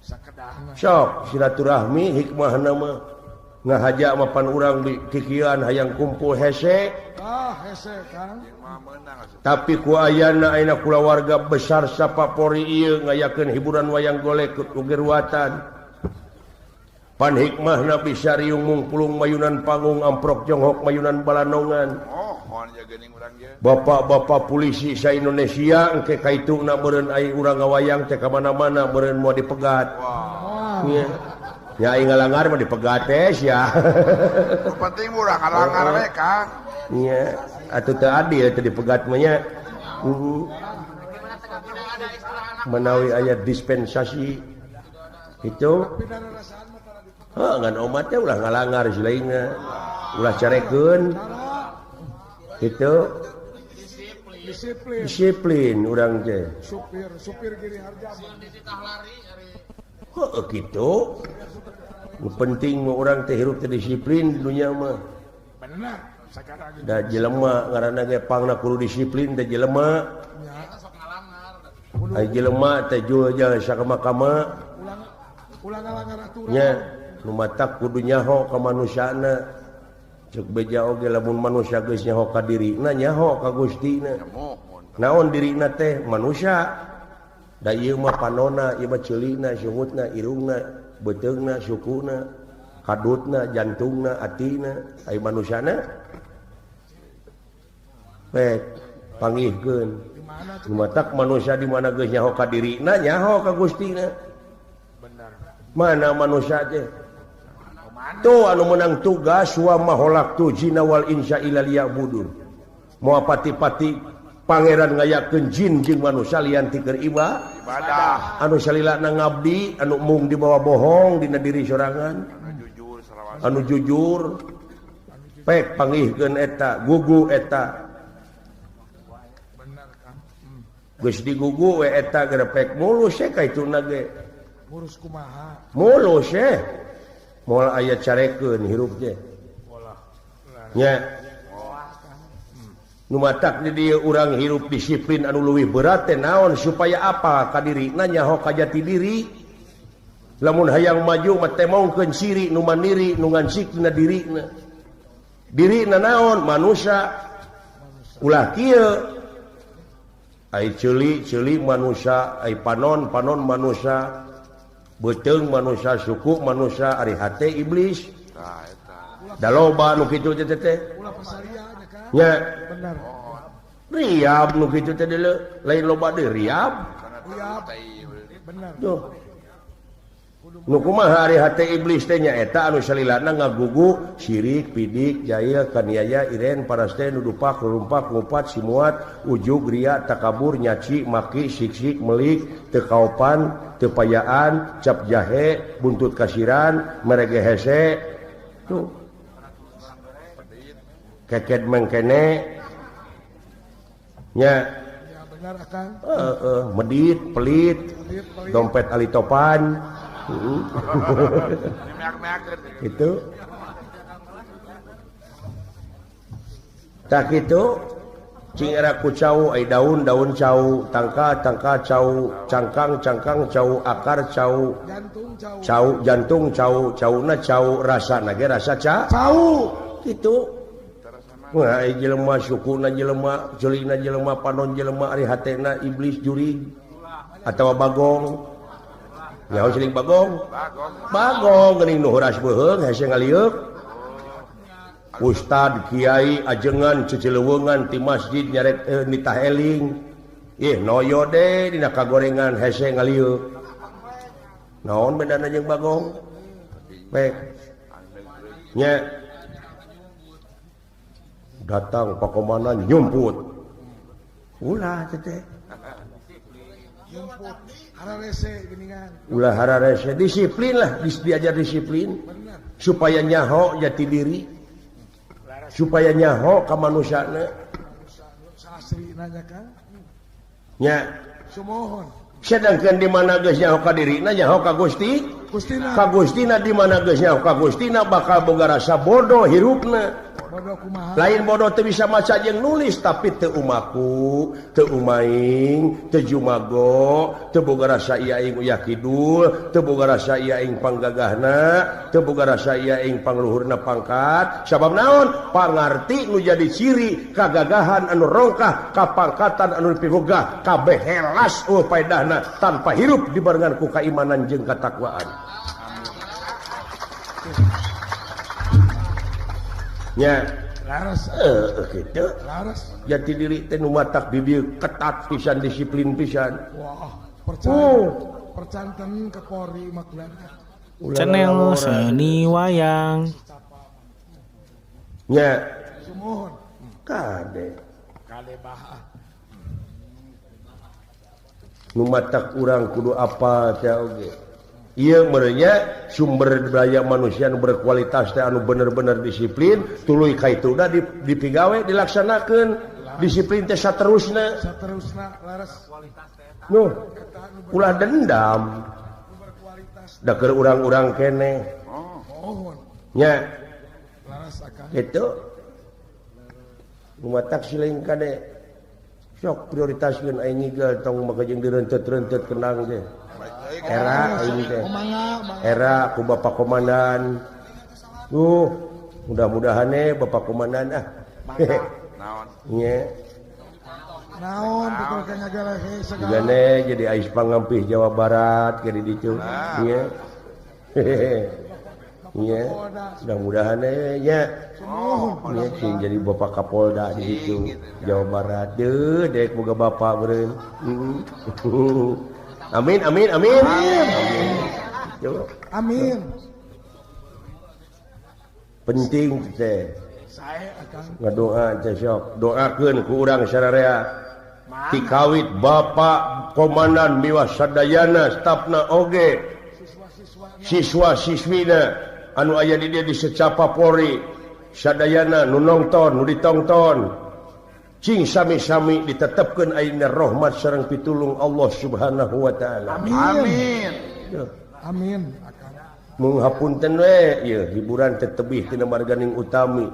Sakedahna. sok silaturahmi hikmahna mah ngahaja mapan urang di kikian hayang kumpul hese Hese Kang. tapi ku ayana ayeuna kulawarga besar sapapori ieu ngayakeun hiburan wayang golek ku gerwatan pan hikmahna bisa riung mungkulung mayunan panggung amprok jonghok mayunan balanongan bapak-bapak polisi sa Indonesia engke kaituna meureun ai urang ngawayang teh ka mana-mana meureun moal dipegat nya ai ngalangar mah dipegat teh sia penting murah ngalangar we Kang nya atuh teu adil teh dipegat mah nya menawi aya dispensasi itu ngan omat teh ulah ngalangar silaingna ulah carekeun itu disiplin urang teh supir giri harja gitu nu penting mah urang teh hirup teh disiplin di dunya mah bener sakarang da jelema ngaranna ge pangna kudu disiplin da jelema ai jelema teh jual sakamaka ulang ngalangar aturan nya nu matak kudu nyaho ka manusiana ceuk beja oge lamun manusia geus nyaho ka dirina nyaho ka Gustina naon dirina teh manusia da ieu mah panonna ieu mah ceulina sungutna irungna beuteungna sukuna kadutna jantungna atina ai manusiana pek panggihkeun nu matak manusia di mana geus nyaho ka dirina nyaho ka Gustina bener mana manusia teh tuh anu menang tugas wa maholak tu jina wal insya illa liya'budun moal pati-pati pangeran ngayakeun jin jeung manusia lian ti keur ibadah anu salilana ngabdi anu mung dibawa bohong dina diri sorangan anu jujur pek panggihkeun eta gugu eta geus digugu we eta geura pek mulus we kaituna ge ngurus kumaha mulus we moal aya carekeun hirup teh nya nu matak di dieu urang hirup disiplin anu leuwih berat teh naon supaya apa ka dirina nyaho ka jati diri lamun hayang maju mah teh maungkeun siri nu mandiri nu ngansik dina dirina naon manusia ulah kieu ai ceuli manusia ai panon manusia beuteung manusia suku manusia ari hate iblis da loba nu kitu teh ulah pasarianya Kang nya bener riab nu kitu teh lain loba deui riab bener tuh nu kumaha ari hate iblis teh nya eta anu salilana ngagugu syirik pidik jaya kaniaya iren paraste nu dupak rumpak ngupat simuat ujug ria takabur nyaci maki siksik melik teu kaopan teu payaan cap jahe buntut kasiran merege hese tuh keket mengkene nya ya bener Kang medit pelit dompet alitopan itu tak itu cing era ku cau ai daun cau tangka cau cangkang cau akar cau jantung cauna cau rasana ge rasa cau kitu wah ai jelema sukuna jelema ceulina jelema panon jelema ari hatena iblis juri atawa bagong nyaho siling bagong geuning nu heuras beuheung hese ngaliuk ustad kiai ajengan cicileuweungan ti masjid nyaret nitah eling noyo de dina kagorengan hese ngaliuk naon bedana jeung bagong pek nya datang pakomana nyumput ulah teh nyumput hararese geuningan ulah hararese disiplin lah diajar disiplin supaya nyaho jati diri supaya nyaho ka manusiana asli nanya Kang nya sumohon sedangkan di mana geus nyaho ka dirina nyaho ka Gusti Gustina. Ka Gustina di mana geus nya Ka Gustina bakal boga rasa bodoh hirupna. Bodoh kumaha. Lain bodoh teu bisa maca jeung nulis tapi teu umaku, teu umaing, teu jumago, teu boga rasa ieu aing uyah kidul, teu boga rasa ieu aing panggagahna, teu boga rasa ieu aing pangluhurna pangkat. Sabab naon? Pangarti nu jadi ciri kagagahan anu rongkah, kapangkatan anu pigogah, kabeh helas paedahna tanpa hirup dibarengan ku kaimanan jeung katakwaan. Ya, Laras. gitu. Laras. Jati diri teh nu matak bibir ketat pisan, disiplin pisan. Wah, percaya. Percanten ke Polri maklana. Channel Seni Wayang. Nya, Sumuhun. kade. Kade baha. Nu matak urang kudu apa teh oge. Ieu merenya sumber daya manusia anu berkualitas teh anu bener-bener disiplin, tuluy kaituna dipigawe dilaksanakeun. Disiplin teh saterusna. Saterusna laras. Nuh, ulah dendam. Da keur urang-urang keneh. Mohon. Nya, Laras akan. kitu. Nu matak siling kade. Sok prioritaskeun aing ngigel tong make jeung direuntet-reuntet kenang teh. Era aing teh. Era ku Bapak Komandan. Mudah-mudahan Bapak Komandan Naon? Nya. Naon betul ka ngagalehe segala. Digane jadi ais pangampih Jawa Barat ke di ditu. Nya. Nya. Mudah-mudahan nya. Nya sing jadi Bapak Kapolda di ditu Jawa Barat. Dek boga bapak beureun. Amin. Yo. Amin. Penting teh Saya akan ngadoa teh sok. Doakeun ku urang sararea. Ti kawit Bapak Komandan miwah sadayana stafna oge. Siswa-siswina anu aya di dieu di secapa Polri. Sadayana nu nongton, nu ditongton. Cing sami-sami ditetepkeun ayeuna rahmat sareng pitulung Allah Subhanahu wa taala. Amin. amin akan. Mung hapunten we ieu hiburan teh tebih tina marganing utami.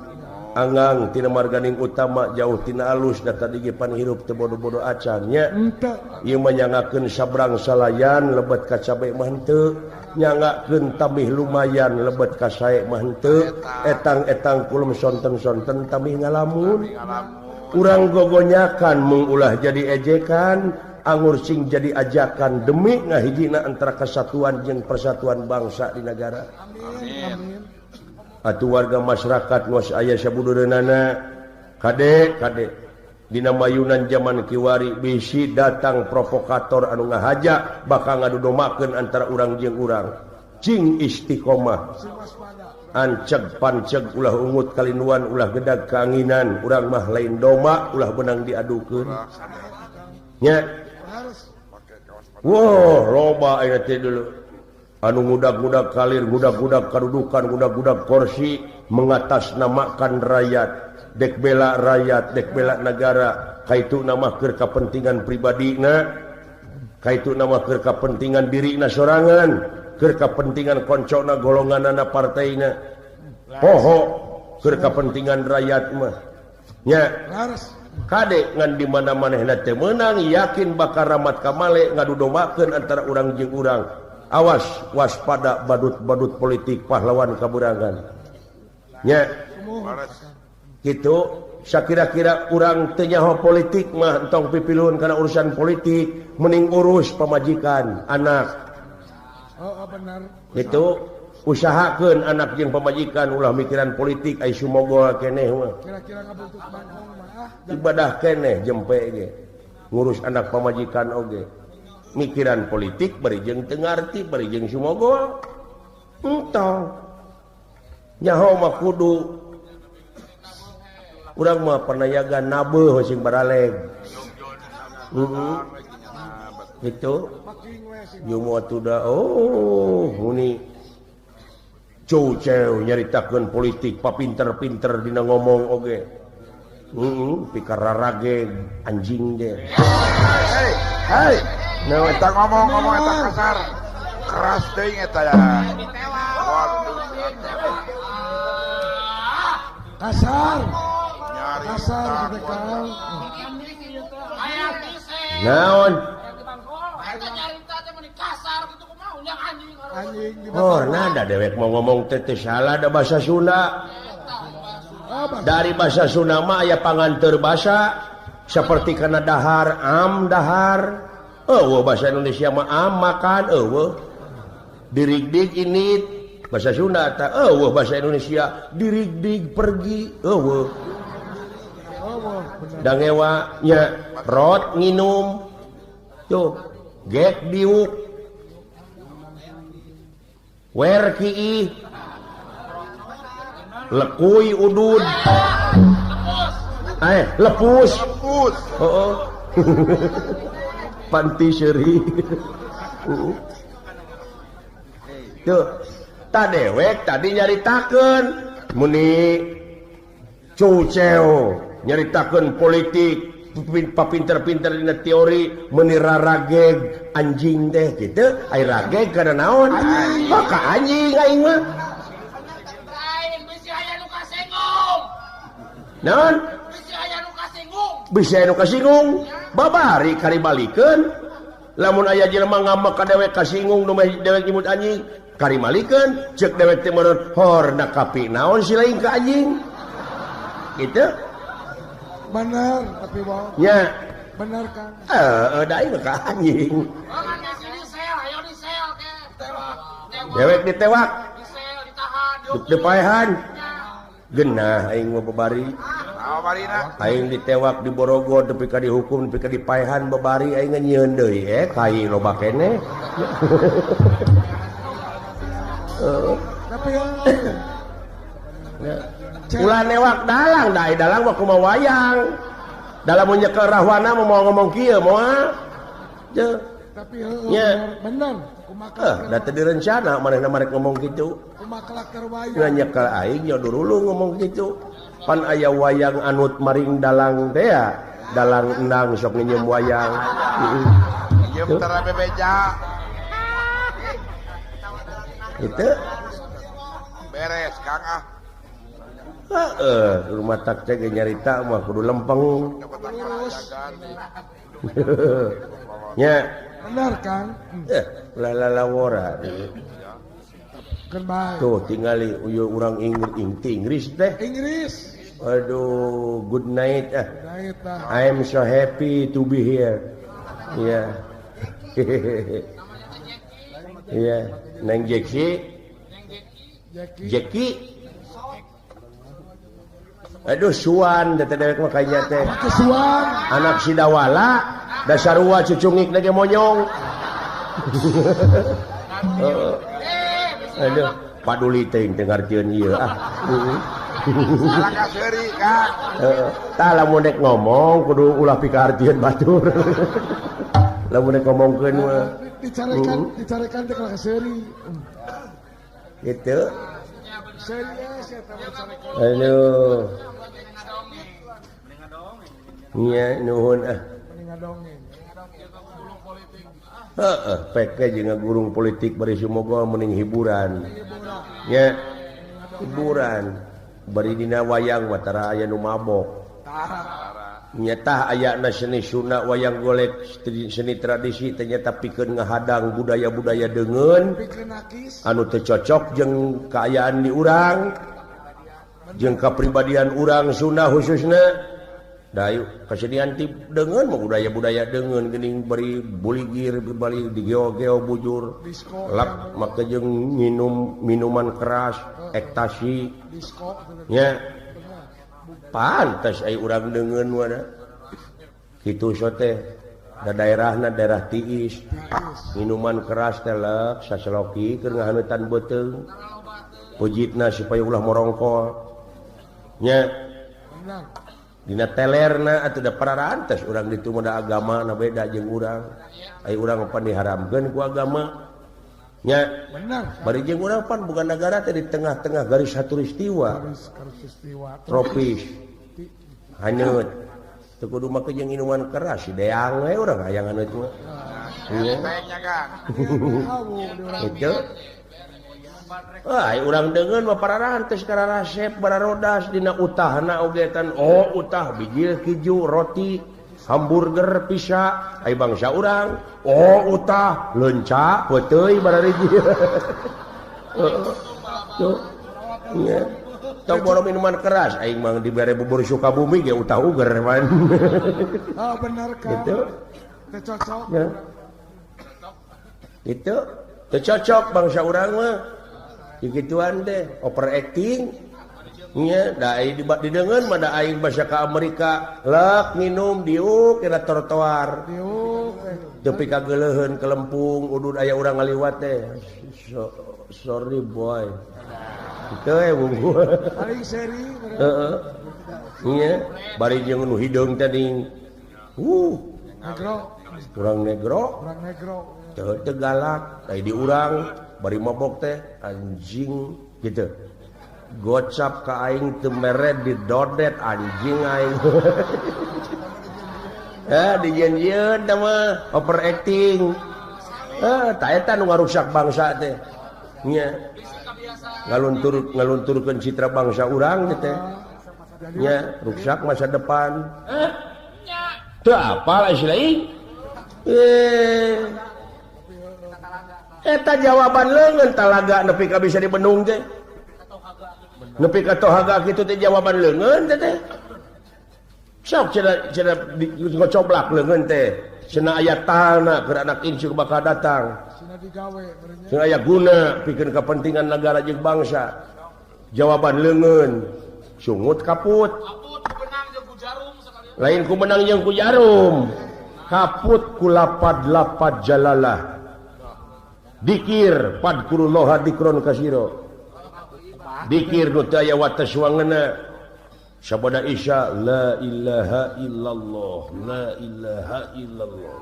Anggang tina marganing utama jauh tina alus da tadi ge panhirup teu bodo-bodo acan nya. Ente. Ieu mah nyangakeun sabrang salayan lebet ka cabe mah henteu. Nyangakeun tamih lumayan lebet ka sae mah henteu. Etang-etang kulum sonten-sonten tamih ngalamun. Urang gogonyakan mengulah jadi ejekan, anggur sing jadi ajakan demi ngahijina antara kesatuan jeung persatuan bangsa di negara. Amin. Atuh warga masyarakat nu aya sabudureunana kade dina mayunan zaman kiwari bisi datang provokator anu ngahaja bakal ngadudomakeun antara urang jeung urang. Cing istiqomah. Anceg panceg ulah ungut kalinuan ulah gedag keanginan urang mah lain doma ulah benang diadukeun nya. Wow loba aya teh dulu anu ngudag-ngudag kalir ngudag-ngudag kadudukan ngudag-ngudag kursi mengatasnamakan rakyat dek bela rakyat dek bela negara kaitu nama keur kapentingan pribadina kaitu nama keur kapentingan dirina sorangan keur kapentingan koncona golonganana partaina poho keur kapentingan rakyat mah nya kade ngan di mana manehna teh meunang yakin bakal ramat kamale ngadudomakeun antara urang jeung urang awas waspada badut-badut politik pahlawan kaburangan nya kitu sakira-kira urang teu nyaho politik mah entong pipilun kana urusan politik mending urus pamajikan anak. Oh benar. Itu usahakeun anak jeung pamajikan ulah mikiran politik ai sumogol keneh mah. Kira-kira ngabutuh mangkong mah. Ibadah keneh jempe ge. Ngurus anak pamajikan oge. Mikiran politik bari jeung teu ngarti bari jeung sumogol. Entong. Nyaho mah kudu urang mah panayaga nabeuh sing baraleg. Itu Yumuatuda muni cowcew nyaritakeun politik papinter-pinter dina ngomong oge. Pikararage anjing ge. Hei, nah eta ngomong eta kasar. keras teuing eta ya. Kasar. Nyari Kasar kita kan. Naon? Anjing di Oh, nada dewek mau ngomong teh salah da bahasa Sunda. Dari bahasa Sunda mah aya panganteur basa seperti kana dahar, am dahar. Bahasa Indonesia mah am makan, dirig-dig ini bahasa Sunda ta. Bahasa Indonesia dirig-dig pergi, dangewa nya rot nginum. Tuh, gek diuk. Wer kiih lekui udud lepus panti seri tuh tak dewek tadi nyaritakeun muni cuceo nyaritakeun politik papinter-pinter dina teori meni rarageg anjing teh gitu ai rageg kana naon ka anjing aing mah bisi aya nu kasenggung naon bisi aya nu kasinggung babari kari balikeun lamun aya jelema ngamak ka dewek kasinggung nu mah dewek nyimut anjing kari malikeun ceuk dewek teh meureun hor da kapi naon si lain ka anjing gitu. Benar, tapi bang. Ya. Benar kan? Da ieu ka anjing. Dewek ditewak. Dipaehan. Genah aing mah babari. Aing ditewak di Borogod tapi ka dihukum tapi ka dipaehan babari aing nyieun deui kai loba keneh. Tapi ya. Ulah newak dalang mah kumaha wayang. Dalam nyekel rahwana mau ngomong kieu moal. Tapi bener. Kumaha da teu direncana manehna marek ngomong kitu. Kumaha kelakar wayang. Ngan nyekel aing nya dulu ngomong kitu. Pan aya wayang anut maring dalang teh ya. Dalang endang sok nginjem wayang. Nginjem tara bebeja. Itu beres Kang ah. Rumah tak cek nyarita mah kudu lempeng. Nya. Benar kan? Lalawora. Kan baik. Tuh tingali uyu urang Inggris teh. Inggris. Aduh, good night ah. Night ah. I am so happy to be here. Iya. Iya, Neng Jackie. Aduh suan da teh dewek mah kayaknya teh. Suan. Anak si Dawala da sarua cucungik na ge monyong. Aduh, paduli teuing teu ngartieun ieu ah. Salah ka seuri Kang. Tah lamun dek ngomong kudu ulah pikartieun batur. Lamun dek ngomongkeun mah Dicarekan teh ka seuri. Gitu. Serius ya dicarekan. Aduh. Nya nuhun ah. Peke jeung ngagurung politik bari sumoga mending hiburan. Nya hiburan. Bari dina wayang mah tara aya nu mabok. Nyata ayana seni Sunda wayang golek seni tradisi ternyata pikeun ngahadang budaya-budaya deungeun anu teu cocok jeung kaayaan di urang jeung kapribadian urang Sunda khususna. Dayu kasedian ti deungeun mah budaya-budaya deungeun geuning bari buligir bali di geo-geo bujur lak make jeung minum minuman keras ekstasi nya pantes ai urang deungeun wae kitu so teh da daerahna daerah tiis minuman keras teh lek saseloki keur ngahaneutan beuteung pujitna supaya ulah morongkol nya dina telerna atuh da pararantes urang ditu mah da agama na beda jeung urang ai urang pan diharamkeun ku agama nya benar bari jeung urang pan bukan negara teh di tengah-tengah garis khatulistiwa tropis haneut teu kudu make jeung minuman keras deang we urang hayang haneut mah Kayaknya Kang. Itu urang dengan para rantes karena resep bara rodas dina utahna oge kan utah bijil kiju roti hamburger pisa ai bangsa urang utah leunca peuteui bara rijil tuh nya tok boro minuman keras aing mah dibere bubur Sukabumi ge utah uger man benar kan gitu teu cocok ya itu teu cocok bangsa urang mah gituan teh overacting nya da ai dideungeun mah da aing basa ka Amerika lek minum diuk kena trotoar tepi ka geuleuheun kelempung udud aya urang ngaliwat teh sorry boy kitu bungku paling seri heeh nya bari jeung nu hideung teh negro urang negro teu galak ai di urang bari mabok teh anjing gitu gocap ka aing teu mere didodet anjing aing dijeun-jeun da mah overacting ta eta nu ngarusak bangsa teh nya ngalunturkeun citra bangsa urang teh nya rusak masa depan teu apal ieu eta jawaban leungeun talaga nepi ka bisa dibendung teh nepi ka tohaga kitu teh jawaban leungeun teh sok cenah ngocoblak leungeun teh cenah aya talna keur anak insur bakal datang cenah aya guna pikeun kepentingan negara jeung bangsa jawaban leungeun sungut kaput lain ku menang jeung ku jarum kaput ku lapad-lapad jalalah dikir padkurullaha dikron kasiro dikir nu teu aya wates wangeuna sabada isya la ilaha illallah la ilaha illallah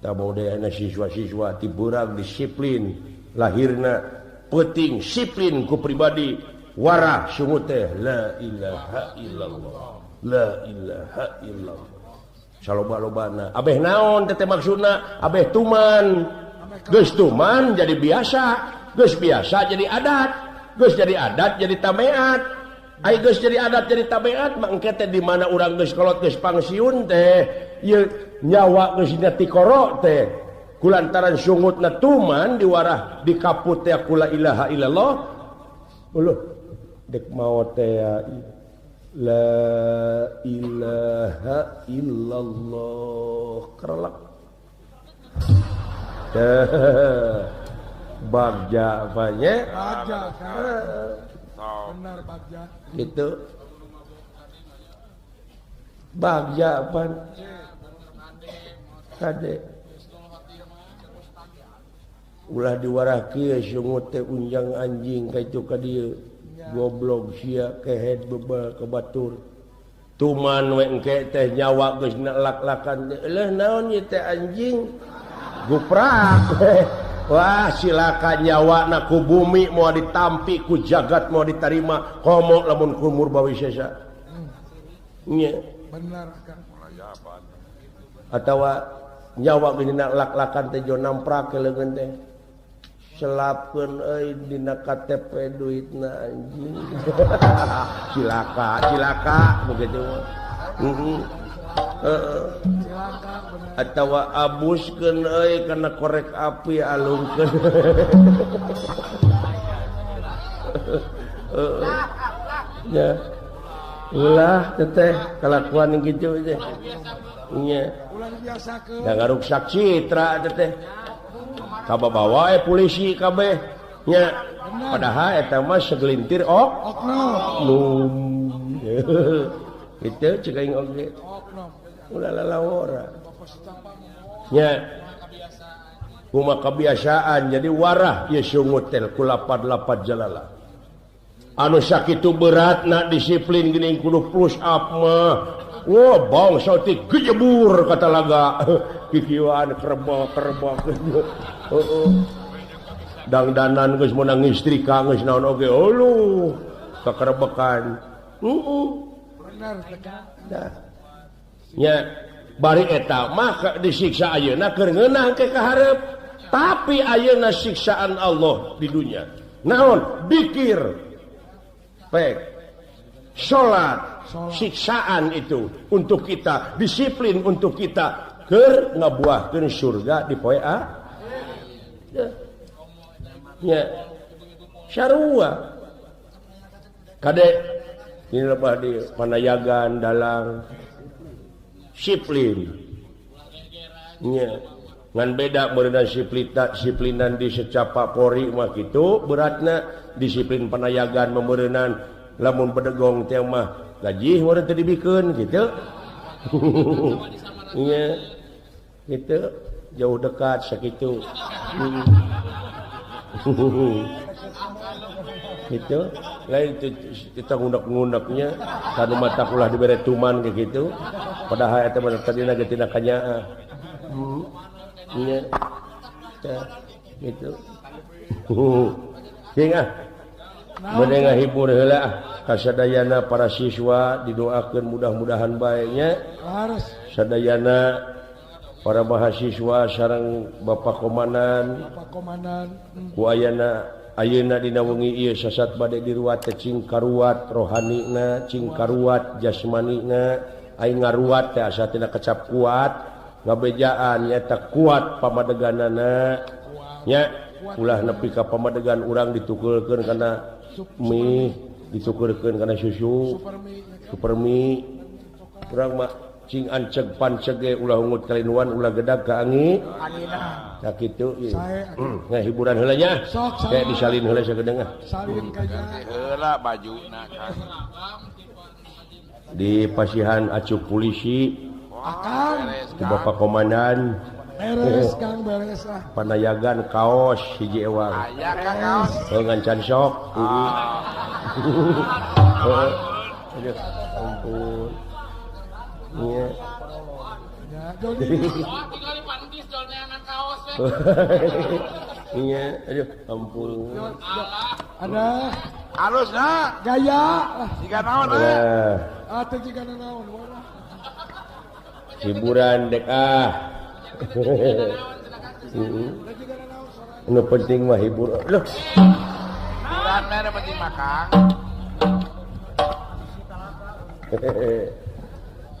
da modena siswa-siswa tibeurang disiplin lahirna penting disiplin ku pribadi warah sungut teh la ilaha illallah la ilaha illallah saloba-lobana abeh naon teh maksudna abeh tuman geus tuman jadi biasa geus biasa jadi adat geus jadi adat jadi tameat ai geus jadi adat jadi tameat mah engke teh di mana urang geus kolot geus pangsiun teh ieu nyawa geus dina tikoro teh kulantaran sungutna tuman diwarah dikaput teh kula ilaha illallah uluh dek maot teh la ilaha illallah kerelak bagja banyak benar bagja itu bagja pan kade ulah diwarah kieu sungut teh unjang anjing kaitu ka dieu goblok sia kehead bebal ke batur tuman we engke teh nyawa geus lak-lakan leuh naon ieu teh anjing guprak wah silakan nyawa na ku bumi mau ditampi ku jagat mau diterima komo lamun kumur bawi sesa nya benar kan atawa nyawa dina lak-lakan teh jo namprak leungeun teh selapkeun euy dina KTP duitna anjing cilaka begitu atawa abuskeun euy kana korek api alungkeun ya ulah teh kalakuan kitu teh nya ulah biasakeun da ngaruksak citra teh kababawa polisi kabeh nya padahal eta mah segelintir oknum itu ceuk aing oge ulah lalawora nya kumaha kebiasaan jadi warah ieu sungut teh ku lapad-lapad jalalah anu sakitu beratna disiplin geuning kudu push up mah bangsa teh gejebur kata laga kikieuan kerebak dangdanan geus meunang istri ka geus naon oge uluh kakerebekan benar dah nya bari eta maka disiksa ayeuna keur ngeunang ke kaharep tapi ayeuna siksaan Allah di dunia naon zikir baik salat siksaan itu untuk kita disiplin untuk kita keur ngabuahkeun surga di poe ya sarua kadek ini lebah di panayagan dalang disiplin nya ngan beda meureunna disiplinan di secapa Polri mah kitu beratna disiplin panayagan memeureunnan lamun bedegong teh mah gaji meureun teu dibikeun kitu nya kitu jauh dekat sakitu gitu lain kita ngundak-ngundaknya kanu mata kulah dibere tuman kayak gitu padahal eta mah tadina ge tina kanyaa nya gitu sing bener ngahibur heula kasadayana para siswa didoakeun mudah-mudahan bae sadayana para mahasiswa sareng Bapak Komandan ku ayeuna dina wengi ieu sasat bade diruat cing karuat rohanina cing karuat jasmanina aing ngaruat teh asa tina kecap kuat ngabejaan nyaeta kuat pamadeganana nya ulah nepi ka pamadegan urang ditukeulkeun kana mie ditukeulkeun kana susu supermi urang mah cing anceg panceg ge ulah ungut kalinuan ulah gedag ka angin nah kitu nah hiburan heula nya kayak disalin heula sagedeung salin ka heula bajuna kan di pasihan acuk polisi akang di Bapak Komandan beres Kang beres lah panayagan kaos hiji ewang aya ka kaos ngan can sok aduh ampun iya tinggal di pantis jolnya anak kaos iya aduh ampun ada halus na gaya jika naon teh jika naon hiburan dek nu penting mah hibur loh hiburan mah penting makan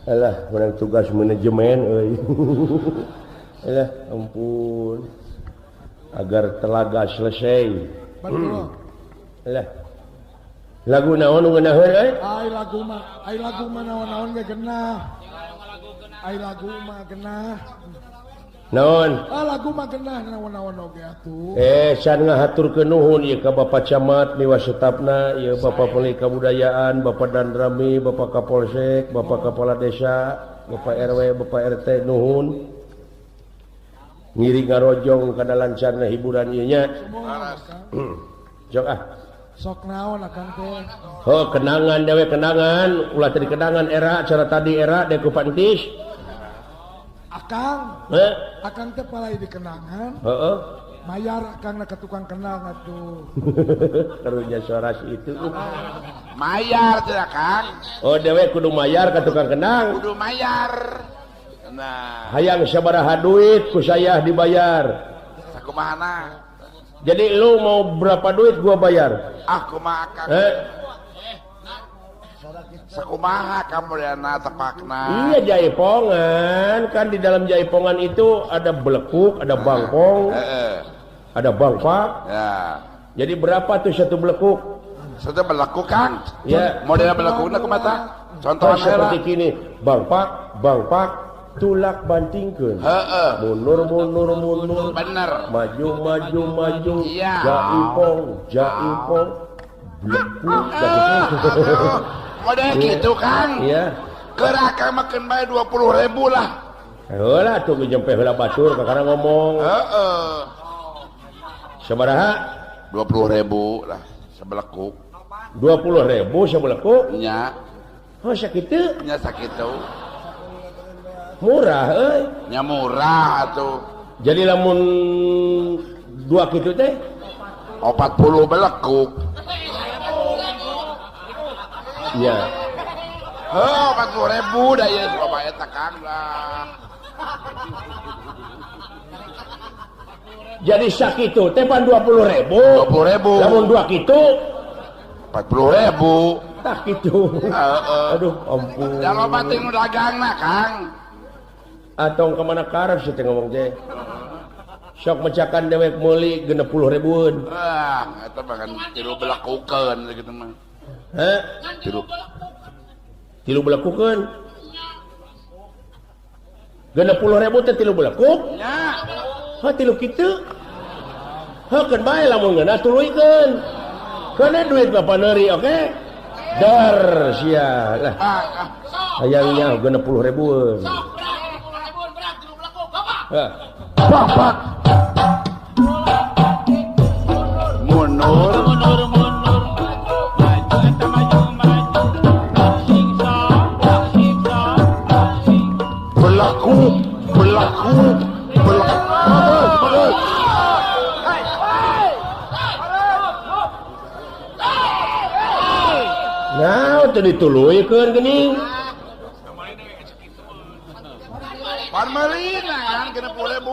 alah menang tugas manajemen euy alah ampun agar telaga selesai alah lagu naon nu ngeunaheun euy ai lagu mah naon-naon ge genah ai lagu mah genah naon lagu mah genah naon-naon oge atuh can ngahaturkeun nuhun ieu ka Bapak Camat miwas setapna ieu Bapak Peli Kabudayaan Bapak Dandrami Bapak Kapolsek Bapak Kepala Desa Bapak RW Bapak RT nuhun ngiri ngarojong kada lancarna hiburan ieu nya jok sok naon akang teh kenangan dewe kenangan ulah tadi kenangan era cara tadi era deku pantis akang akang teh palai dikenangan mayar akang ke tukang kenang atuh karunya suara si itu mayar teh akang dewe kudu mayar ke tukang kenang kudu mayar nah hayang sabaraha duit ku saya dibayar sakumahana jadi lu mau berapa duit gua bayar kumaha akang sakumaha kamu yana tepakna iya jaipongan kan di dalam jaipongan itu ada belekuk ada bangpong ada bangpak ya jadi berapa tuh satu belekuk kan ya model belekukna kumaha contohnya seperti gini bangpak tulak bantingkeun mundur bener maju jaipong belekuk model gitu kan iya keraka makan bae 20.000 lah heula tuh jempe heula batur kakara ngomong sabaraha 20.000 lah sabelekuk 20.000 sabelekuk nya sakitu nya sakitu murah euy nya murah atuh jadi lamun 2 kitu teh 40 belekuk ya Oh, 40.000 dah ya coba eta Kang lah. Jadi sakitu teh pan 20.000. 20.000. Lamun 2 kitu 40.000. tak kitu. Aduh ampun. Da loba teh nu dagangna Kang. Atong kemana karep sih teh ngomong teh. Sok mecakan dewek meuli 60.000-an. Eta mah kan tilu belakukeun gitu mah. Hah? Tilu belakukeun. 60.000 teh tilu belakuk. Nya. Ha tilu kitu. Ha keun bae lamun ngeuna tuluykeun. Kana duit Bapak neuri oke? Dar sia lah. Hayangnya 60.000-an. Bapak. Mundur. Berlaku. Nah, teu dituluykeun geuning. Pan meulina kan 60.000.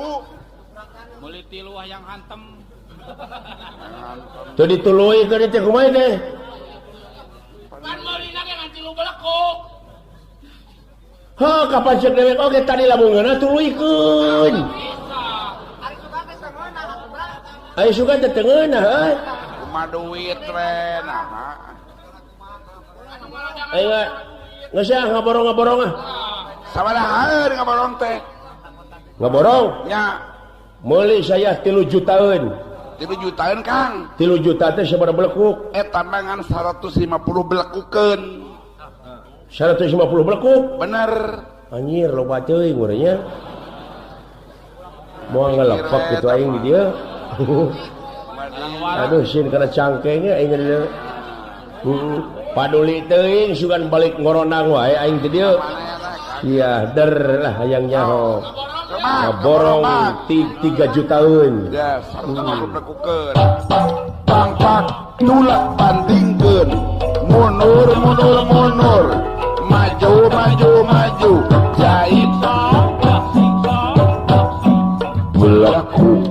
Meuli tilu yang hantem. Teu dituluykeun teh kumaha teh? Pan meulina ge ngan tilu belekuk. Ha, kapan ceuk dewek oge tadi lamun ngeuna tuluykeun. Ari suka teh teu ngeunah euy. Kumaha duit teh nah. Ayo ngeusah ngaborong ah. Sabaraha ngaborong teh? Ngaborong? Nya. Meuli saya 3 jutaan. 3 jutaan Kang. 3 juta teh sabaraha belekuk? Eta mah ngan 150 belekukeun. 150 belekuk? Bener. Anjir loba teuing urang nya. Moal ngalepak kitu aing di dieu. Aduh sin kana cangkengnya aing di dieu. Paduli teuing sugan balik ngoronang wae aing di dieu. Iya, der lah hayangnya ho. Borong 3 jutaan. Ya, 150 belekukeun. Pangpak tulak bandingkeun. Mundur. Maju. Jahit. Belaku.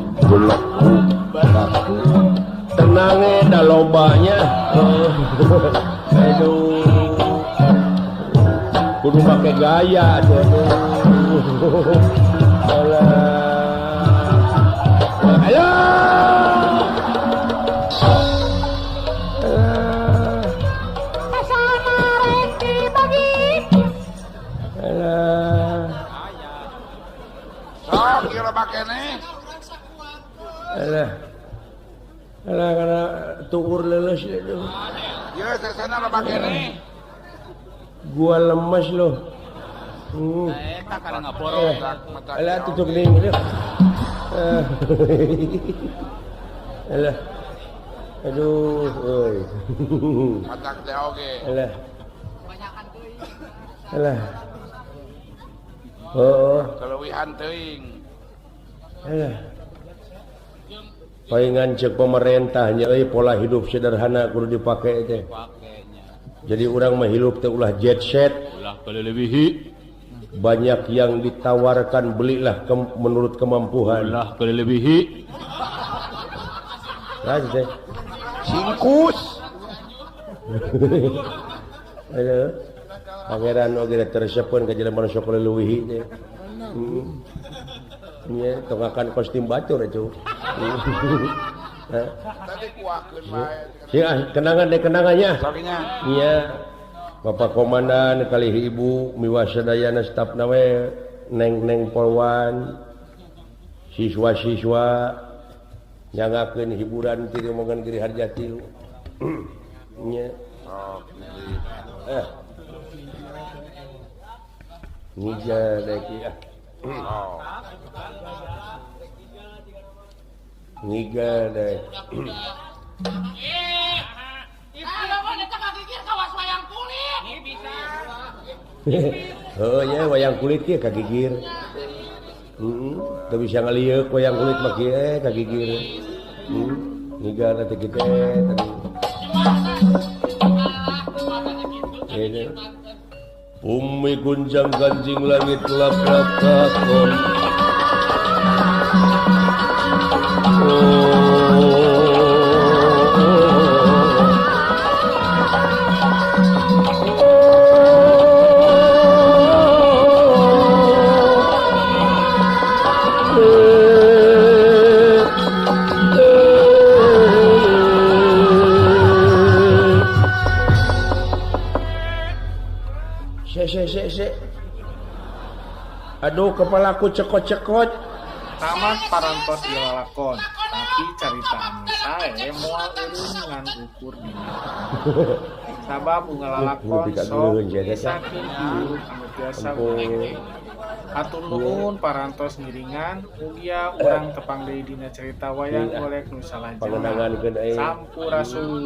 Tenange da lobanya. Aduh. Kudu make gaya tuh. Ayo. Sok kira bakene. Alah karena tukur leles itu. Ya sesana lo bakene. Gua lemes loh. Eta kana ngaborong. Alah tutup nih. Alah. Aduh, oi. Matak teh oge. Alah. Alah. Oh. Keleuwihan teuing. Alah. Paingan cek pemerintahnya pola hidup sederhana kudu dipake teh. Jadi orang mah hidup teh ulah jet set. Ulah kelelebihi. Banyak yang ditawarkan belilah menurut kemampuan. Ulah kelelebihi. Aja teh. Singkus. Ayo. Pangeran oge tersepun ka jelema sok leuwih teh. Nya tongakan kostum bacur atuh. Tadi kuahkeun bae. Sia kenangan deh kenangannya. Sokinya. Iya. Bapak Komandan kali Ibu miwasadayana stafna we neng polwan siswa-siswa nyangakeun hiburan ti omongan giri harja tilu. Nya. Nija deki ah. Ngiga deh. Oh ya wayang kulit ya kagigir. Teu bisa ngalieu wayang kulit mah kieu kagigir. Ngiga teh kitu tadi. Ini. Umi gunjang ganjing langit lap-lap Aduh kepalaku cekot-cekot. Tamat parantos dilalakon, tapi carita anu sae moal eureun ngan ukur dina. Sabab ngalalakon sok saking hirup anu biasa urang. Atur nuhun parantos ngiringan mugia urang tepang deui dina carita wayang golek nu salajengna. Sampurasun.